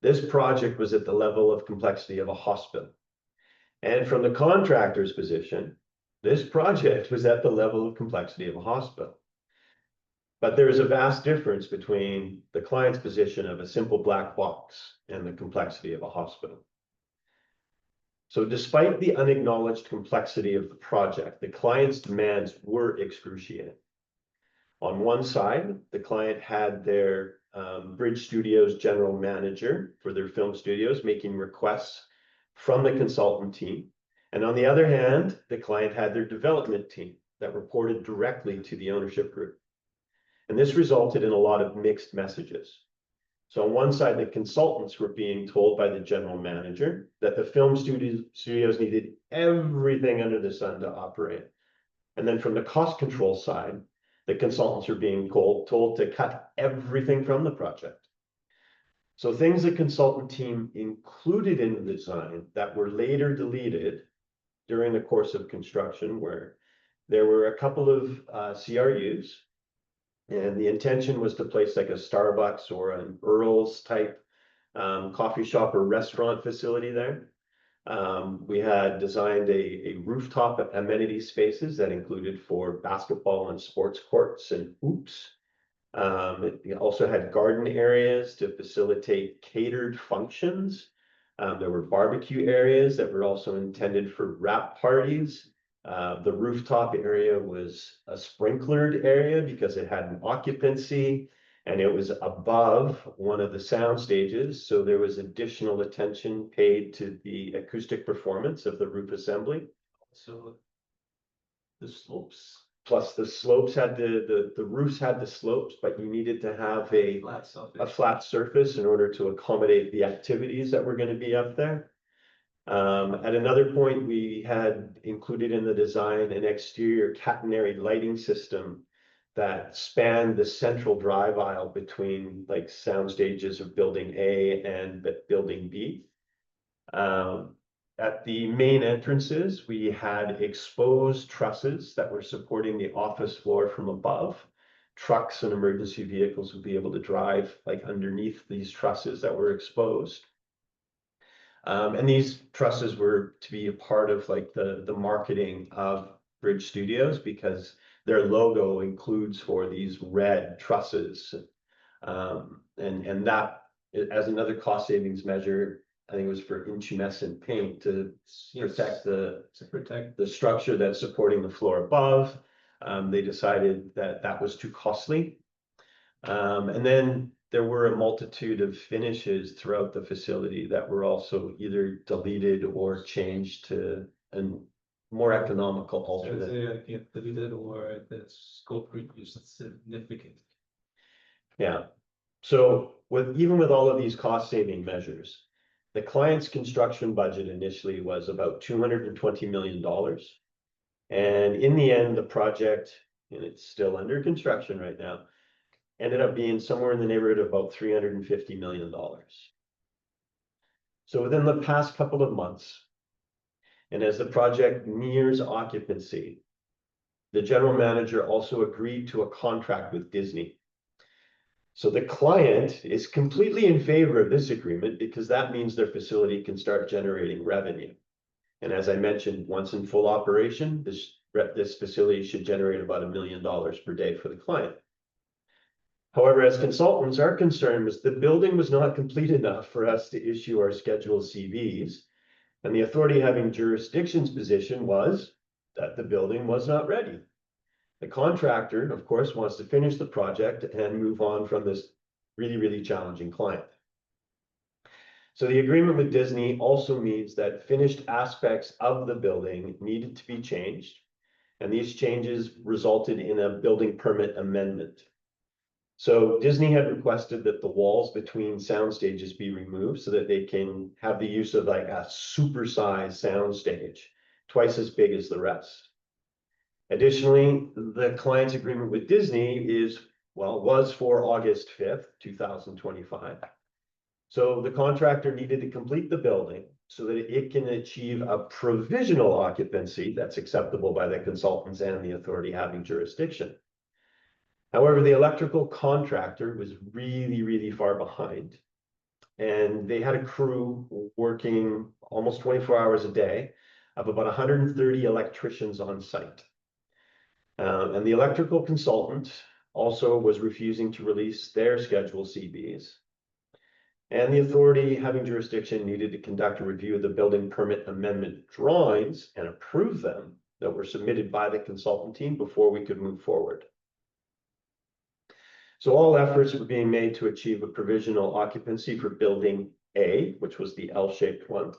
this project was at the level of complexity of a hospital. And from the contractor's position, this project was at the level of complexity of a hospital. But there is a vast difference between the client's position of a simple black box and the complexity of a hospital. So despite the unacknowledged complexity of the project, the client's demands were excruciating. On one side, the client had their Bridge Studios general manager for their film studios making requests from the consultant team. And on the other hand, the client had their development team that reported directly to the ownership group. And this resulted in a lot of mixed messages. So on one side, the consultants were being told by the general manager that the film studios needed everything under the sun to operate. And then from the cost control side, the consultants were being told to cut everything from the project. So things the consultant team included in the design that were later deleted during the course of construction, where there were a couple of CRUs, and the intention was to place like a Starbucks or an Earl's type coffee shop or restaurant facility there. We had designed a rooftop amenity spaces that included for basketball and sports courts and hoops. It also had garden areas to facilitate catered functions. There were barbecue areas that were also intended for wrap parties. The rooftop area was a sprinklered area because it had an occupancy and it was above one of the sound stages. So there was additional attention paid to the acoustic performance of the roof assembly. So the slopes. Plus the slopes had the roofs had the slopes, but you needed to have a flat surface in order to accommodate the activities that were going to be up there. At another point, we had included in the design an exterior catenary lighting system that spanned the central drive aisle between like sound stages of building A and building B. At the main entrances, we had exposed trusses that were supporting the office floor from above. Trucks and emergency vehicles would be able to drive like underneath these trusses that were exposed. And these trusses were to be a part of like the marketing of Bridge Studios because their logo includes for these red trusses. And that, as another cost savings measure, I think it was for intumescent paint to protect the structure that's supporting the floor above. They decided that that was too costly. And then there were a multitude of finishes throughout the facility that were also either deleted or changed to a more economical alternate. Deleted or the scope reduced significantly. Yeah. So even with all of these cost saving measures, the client's construction budget initially was about $220 million. And in the end, the project, and it's still under construction right now, ended up being somewhere in the neighborhood of about $350 million. So within the past couple of months, and as the project nears occupancy, the general manager also agreed to a contract with Disney. So the client is completely in favor of this agreement because that means their facility can start generating revenue. And as I mentioned, once in full operation, this facility should generate about $1 million per day for the client. However, as consultants, our concern was the building was not complete enough for us to issue our scheduled CVs, and the authority having jurisdiction's position was that the building was not ready. The contractor, of course, wants to finish the project and move on from this really, really challenging client. So the agreement with Disney also means that finished aspects of the building needed to be changed, and these changes resulted in a building permit amendment. So Disney had requested that the walls between sound stages be removed so that they can have the use of like a supersized sound stage, twice as big as the rest. Additionally, the client's agreement with Disney was for August 5th, 2025. So the contractor needed to complete the building so that it can achieve a provisional occupancy that's acceptable by the consultants and the authority having jurisdiction. However, the electrical contractor was really, really far behind, and they had a crew working almost 24 hours a day of about 130 electricians on site. And the electrical consultant also was refusing to release their scheduled CBs. And the authority having jurisdiction needed to conduct a review of the building permit amendment drawings and approve them that were submitted by the consultant team before we could move forward. So all efforts were being made to achieve a provisional occupancy for building A, which was the L-shaped one,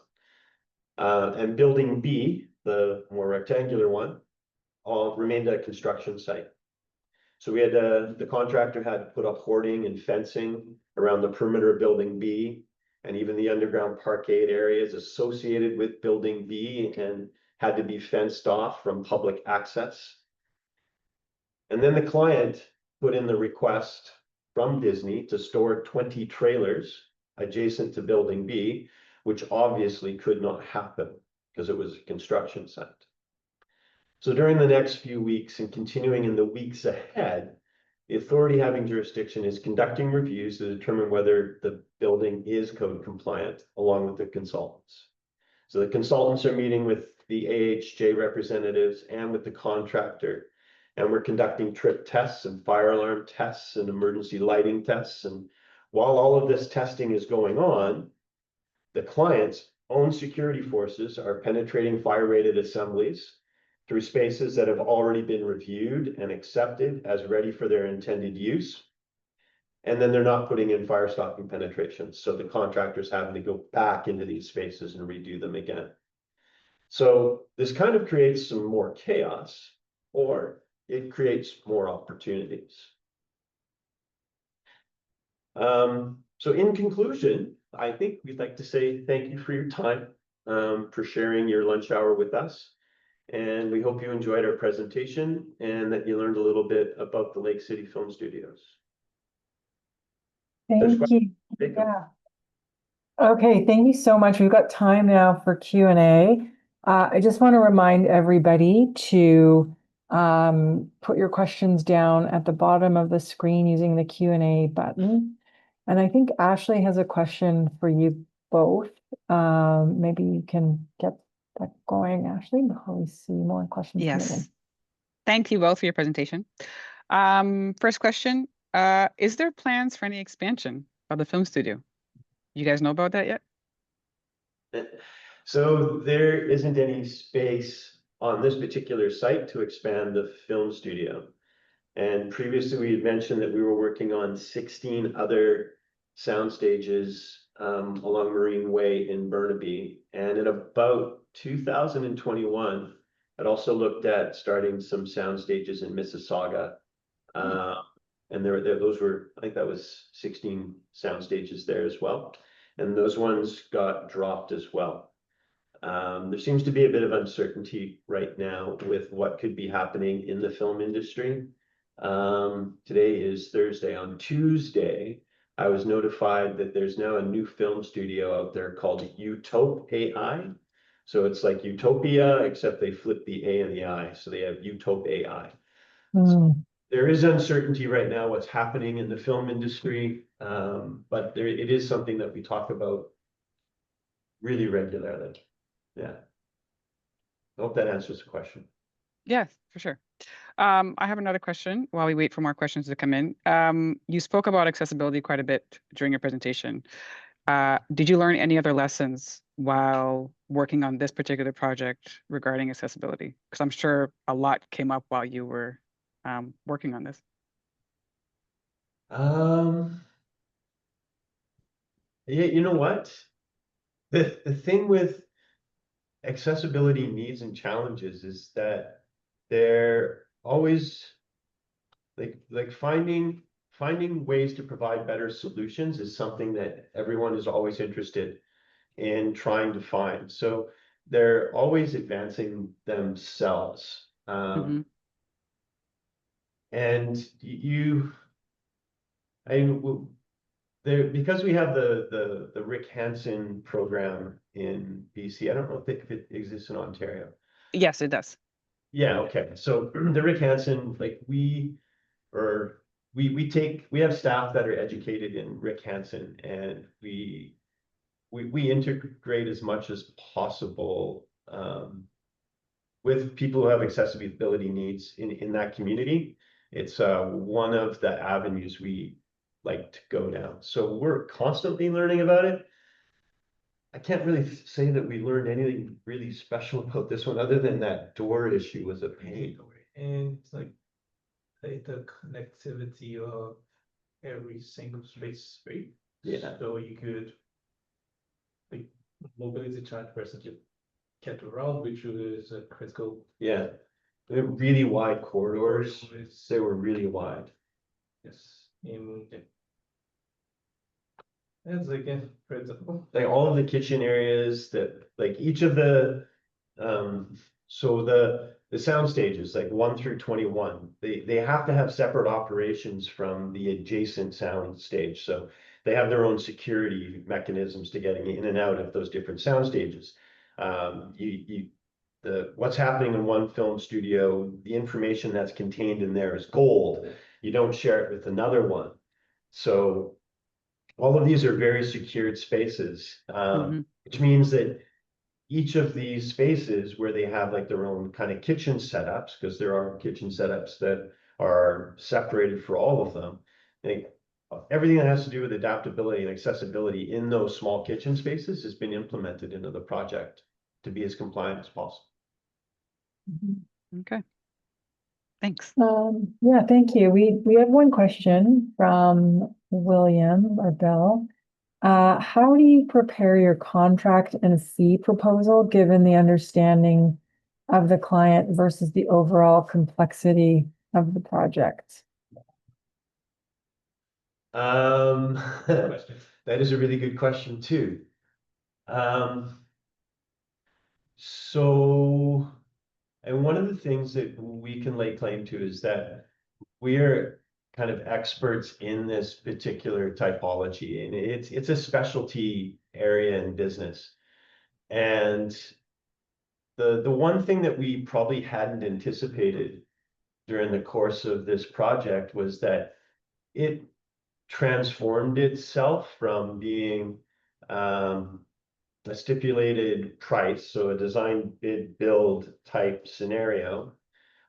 and building B, the more rectangular one, all remained at a construction site. So we had, the contractor had to put up hoarding and fencing around the perimeter of building B, and even the underground parkade areas associated with building B, and had to be fenced off from public access. And then the client put in the request from Disney to store 20 trailers adjacent to building B, which obviously could not happen because it was a construction site. So during the next few weeks and continuing in the weeks ahead, the authority having jurisdiction is conducting reviews to determine whether the building is code compliant, along with the consultants. So the consultants are meeting with the AHJ representatives and with the contractor, and we're conducting trip tests and fire alarm tests and emergency lighting tests. And while all of this testing is going on, the client's own security forces are penetrating fire-rated assemblies through spaces that have already been reviewed and accepted as ready for their intended use. And then they're not putting in fire stopping penetrations. So the contractor's having to go back into these spaces and redo them again. So this kind of creates some more chaos, or it creates more opportunities. So in conclusion, I think we'd like to say thank you for your time, for sharing your lunch hour with us. And we hope you enjoyed our presentation and that you learned a little bit about the Lake City Film Studios. Thank you. Yeah. Okay, thank you so much. We've got time now for Q&A. I just want to remind everybody to put your questions down at the bottom of the screen using the Q&A button. And I think Ashley has a question for you both. Maybe you can get that going, Ashley, before we see more questions coming in. Yes. Thank you both for your presentation. First question, is there plans for any expansion of the film studio? You guys know about that yet? So there isn't any space on this particular site to expand the film studio. And previously we had mentioned that we were working on 16 other sound stages along Marine Way in Burnaby. And in about 2021, I'd also looked at starting some sound stages in Mississauga. And those were, I think that was 16 sound stages there as well. And those ones got dropped as well. There seems to be a bit of uncertainty right now with what could be happening in the film industry. Today is Thursday. On Tuesday, I was notified that there's now a new film studio out there called Utope AI. So it's like Utopia, except they flip the A and the I. So they have Utope AI. So there is uncertainty right now what's happening in the film industry, but it is something that we talk about really regularly. Yeah. I hope that answers the question. Yes, for sure. I have another question while we wait for more questions to come in. You spoke about accessibility quite a bit during your presentation. Did you learn any other lessons while working on this particular project regarding accessibility? Because I'm sure a lot came up while you were working on this. Yeah, you know what? The thing with accessibility needs and challenges is that they're always like finding ways to provide better solutions is something that everyone is always interested in trying to find. So they're always advancing themselves. And because we have the Rick Hansen program in BC, I don't know if it exists in Ontario. Yes, it does. Yeah, okay. So the Rick Hansen, like we have staff that are educated in Rick Hansen, and we integrate as much as possible with people who have accessibility needs in that community. It's one of the avenues we like to go down. So we're constantly learning about it. I can't really say that we learned anything really special about this one, other than that door issue was a pain. And like the connectivity of every single space, right? Yeah. So you could, like, mobility challenged person to get around, which is a critical. Yeah. really wide corridors. They were really wide. Yes. That's again, for example. Like all of the kitchen areas that, like each of the, so the sound stages, like 1 through 21, they have to have separate operations from the adjacent sound stage. So they have their own security mechanisms to getting in and out of those different sound stages. What's happening in one film studio, the information that's contained in there is gold. You don't share it with another one. So all of these are very secured spaces, which means that each of these spaces where they have like their own kind of kitchen setups, because there are kitchen setups that are separated for all of them. Everything that has to do with adaptability and accessibility in those small kitchen spaces has been implemented into the project to be as compliant as possible. Okay. Thanks. Yeah, thank you. We have one question from William or Bill. How do you prepare your contract and fee proposal given the understanding of the client versus the overall complexity of the project? That is a really good question too. And one of the things that we can lay claim to is that we are kind of experts in this particular typology, and it's a specialty area in business. And the one thing that we probably hadn't anticipated during the course of this project was that it transformed itself from being a stipulated price, so a design bid build type scenario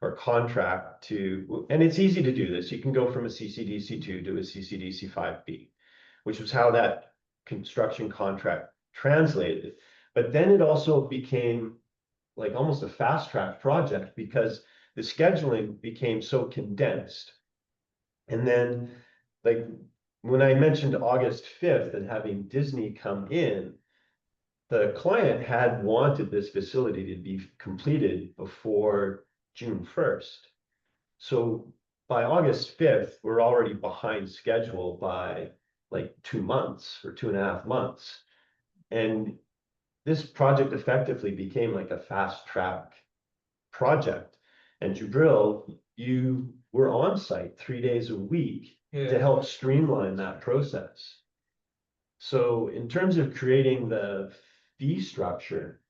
or contract to, and it's easy to do this. You can go from a CCDC2 to a CCDC5B, which was how that construction contract translated. But then it also became like almost a fast track project because the scheduling became so condensed. And then like when I mentioned August 5th and having Disney come in, the client had wanted this facility to be completed before June 1st. So by August 5th, we're already behind schedule by like 2 months or 2.5 months. And this project effectively became like a fast track project. And Jubril, you were on site 3 days a week to help streamline that process. So in terms of creating the fee structure,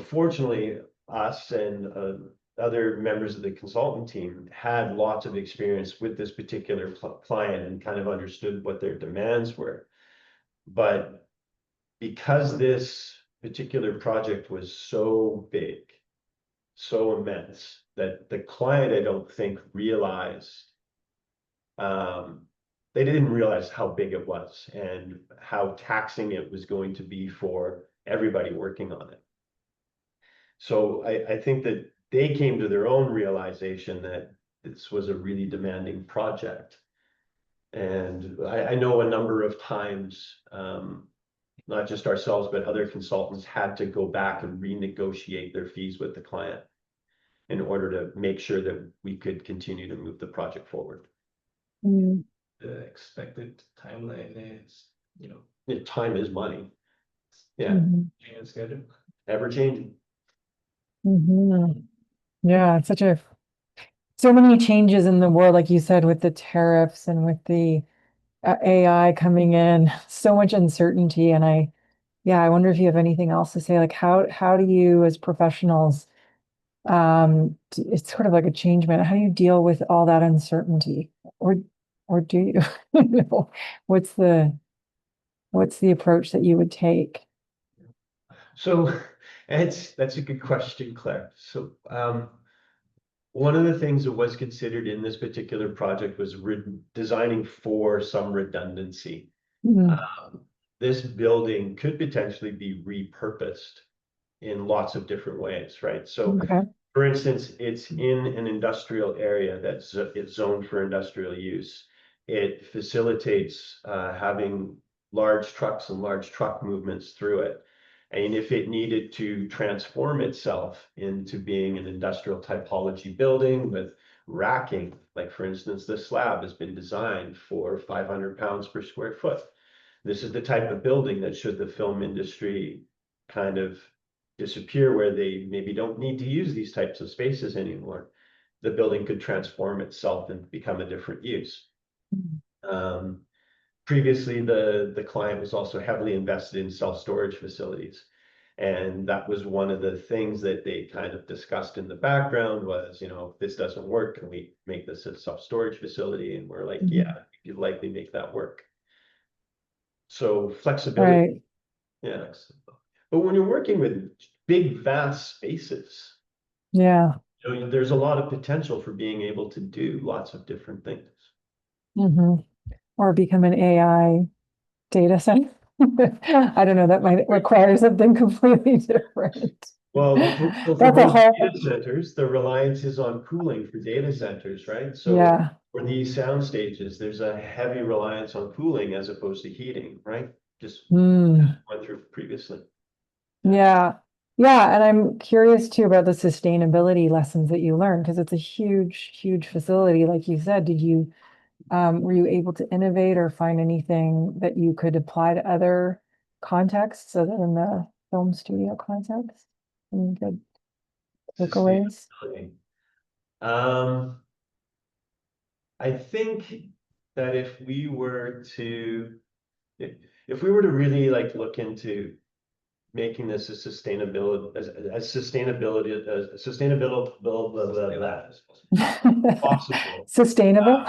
fortunately, us and other members of the consultant team had lots of experience with this particular client and kind of understood what their demands were. But because this particular project was so big, so immense, that the client, I don't think, realized, they didn't realize how big it was and how taxing it was going to be for everybody working on it. So I think that they came to their own realization that this was a really demanding project. And I know a number of times, not just ourselves, but other consultants had to go back and renegotiate their fees with the client in order to make sure that we could continue to move the project forward. The expected timeline is, time is money. Yeah. and schedule. Ever changing. Yeah, it's so many changes in the world, like you said, with the tariffs and with the AI coming in, so much uncertainty. And I wonder if you have anything else to say, like how do you as professionals, it's sort of like a change man, how do you deal with all that uncertainty? Or do you? What's the approach that you would take? So that's a good question, Claire. So one of the things that was considered in this particular project was designing for some redundancy. This building could potentially be repurposed in lots of different ways, right? So for instance, it's in an industrial area that's it's zoned for industrial use. It facilitates having large trucks and large truck movements through it. And if it needed to transform itself into being an industrial typology building with racking, like for instance, the slab has been designed for 500 pounds per square foot. This is the type of building that, should the film industry kind of disappear, where they maybe don't need to use these types of spaces anymore, the building could transform itself and become a different use. Previously, the client was also heavily invested in self-storage facilities. And that was one of the things that they kind of discussed in the background was, you know, if this doesn't work, can we make this a self-storage facility? And we're like, yeah, you'd likely make that work. So flexibility. Right. Yeah. But when you're working with big, vast spaces, Yeah. you know, there's a lot of potential for being able to do lots of different things. Or become an AI data center. I don't know, that might require something completely different. Well, so for That's a most whole, data centers, the reliance is on cooling for data centers, right? So yeah. for these sound stages, there's a heavy reliance on cooling as opposed to heating, right? Just went through previously. Yeah. Yeah. And I'm curious too about the sustainability lessons that you learned, because it's a huge, huge facility. Like you said, were you able to innovate or find anything that you could apply to other contexts other than the film studio context? Any good takeaways? I think that if we were to really like look into making this a sustainable possible, Sustainable.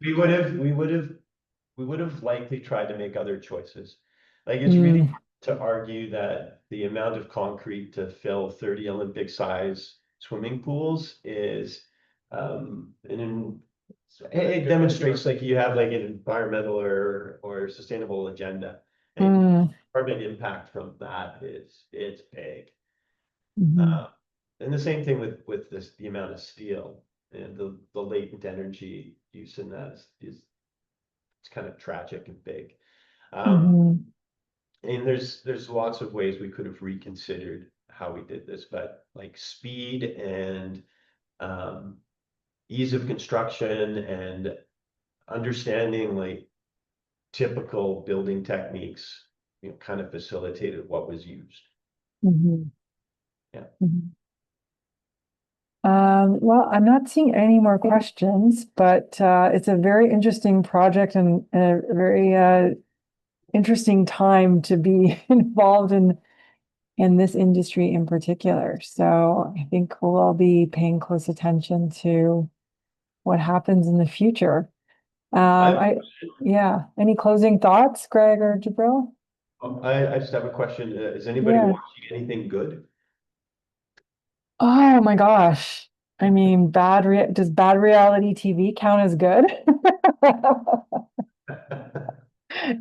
we would have likely tried to make other choices. Like, it's really hard to argue that the amount of concrete to fill 30 Olympic size swimming pools is it demonstrates like you have like an environmental or sustainable agenda. And carbon impact from that it's big. And the same thing with the amount of steel and the latent energy use in that is it's kind of tragic and big. And there's lots of ways we could have reconsidered how we did this, but like speed and ease of construction and understanding like typical building techniques, you know, kind of facilitated what was used. Yeah. Well, I'm not seeing any more questions, but it's a very interesting project and a very interesting time to be involved in this industry in particular. So I think we'll all be paying close attention to what happens in the future. Yeah. Any closing thoughts, Greg or Jubril? I just have a question. Is anybody watching anything good? Oh my gosh. I mean, does bad reality TV count as good?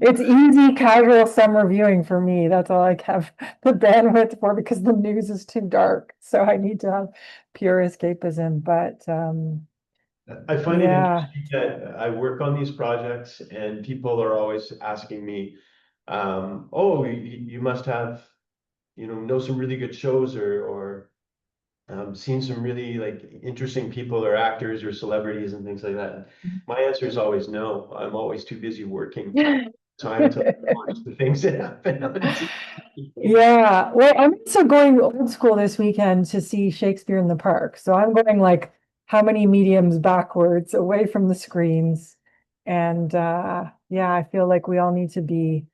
It's easy, casual summer viewing for me. That's all I have the bandwidth for, because the news is too dark. So I need to have pure escapism. But I find it interesting that I work on these projects and people are always asking me, oh, you must have, you know some really good shows or seen some really like interesting people or actors or celebrities and things like that. My answer is always no. I'm always too busy working. Time to watch the things that happen on TV. Yeah, well, I'm also going old school this weekend to see Shakespeare in the Park. So I'm going like how many mediums backwards away from the screens. And yeah, I feel like we all need to be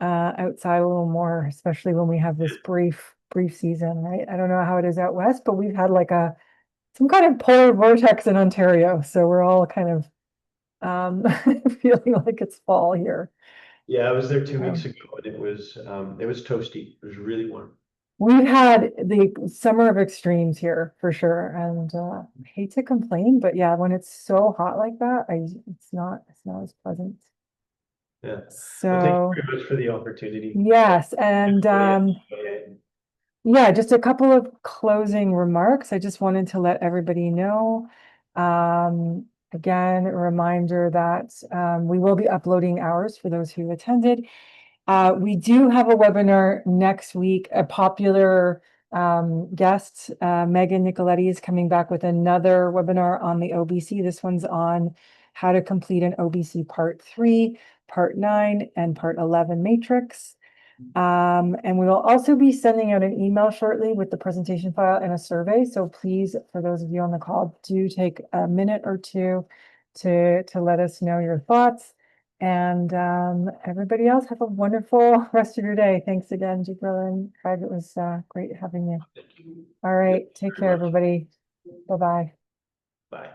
outside a little more, especially when we have this brief season, right? I don't know how it is out west, but we've had like some kind of polar vortex in Ontario. So we're all kind of feeling like it's fall here. Yeah, I was there 2 weeks ago and it was toasty. It was really warm. We've had the summer of extremes here for sure, and I hate to complain, but yeah, when it's so hot like that, it's not as pleasant. Yeah. So well, thank you very much for the opportunity. Yes, and yeah, just a couple of closing remarks. I just wanted to let everybody know. Again, a reminder that we will be uploading ours for those who attended. We do have a webinar next week. A popular guest, Megan Nicoletti, is coming back with another webinar on the OBC. This one's on how to complete an OBC Part 3, Part 9, and Part 11 matrix. And we will also be sending out an email shortly with the presentation file and a survey. So please, for those of you on the call, do take a minute or two to let us know your thoughts. And everybody else, have a wonderful rest of your day. Thanks again, Jubril and Craig. It was great having you. All right, take care, everybody. Bye-bye. Bye.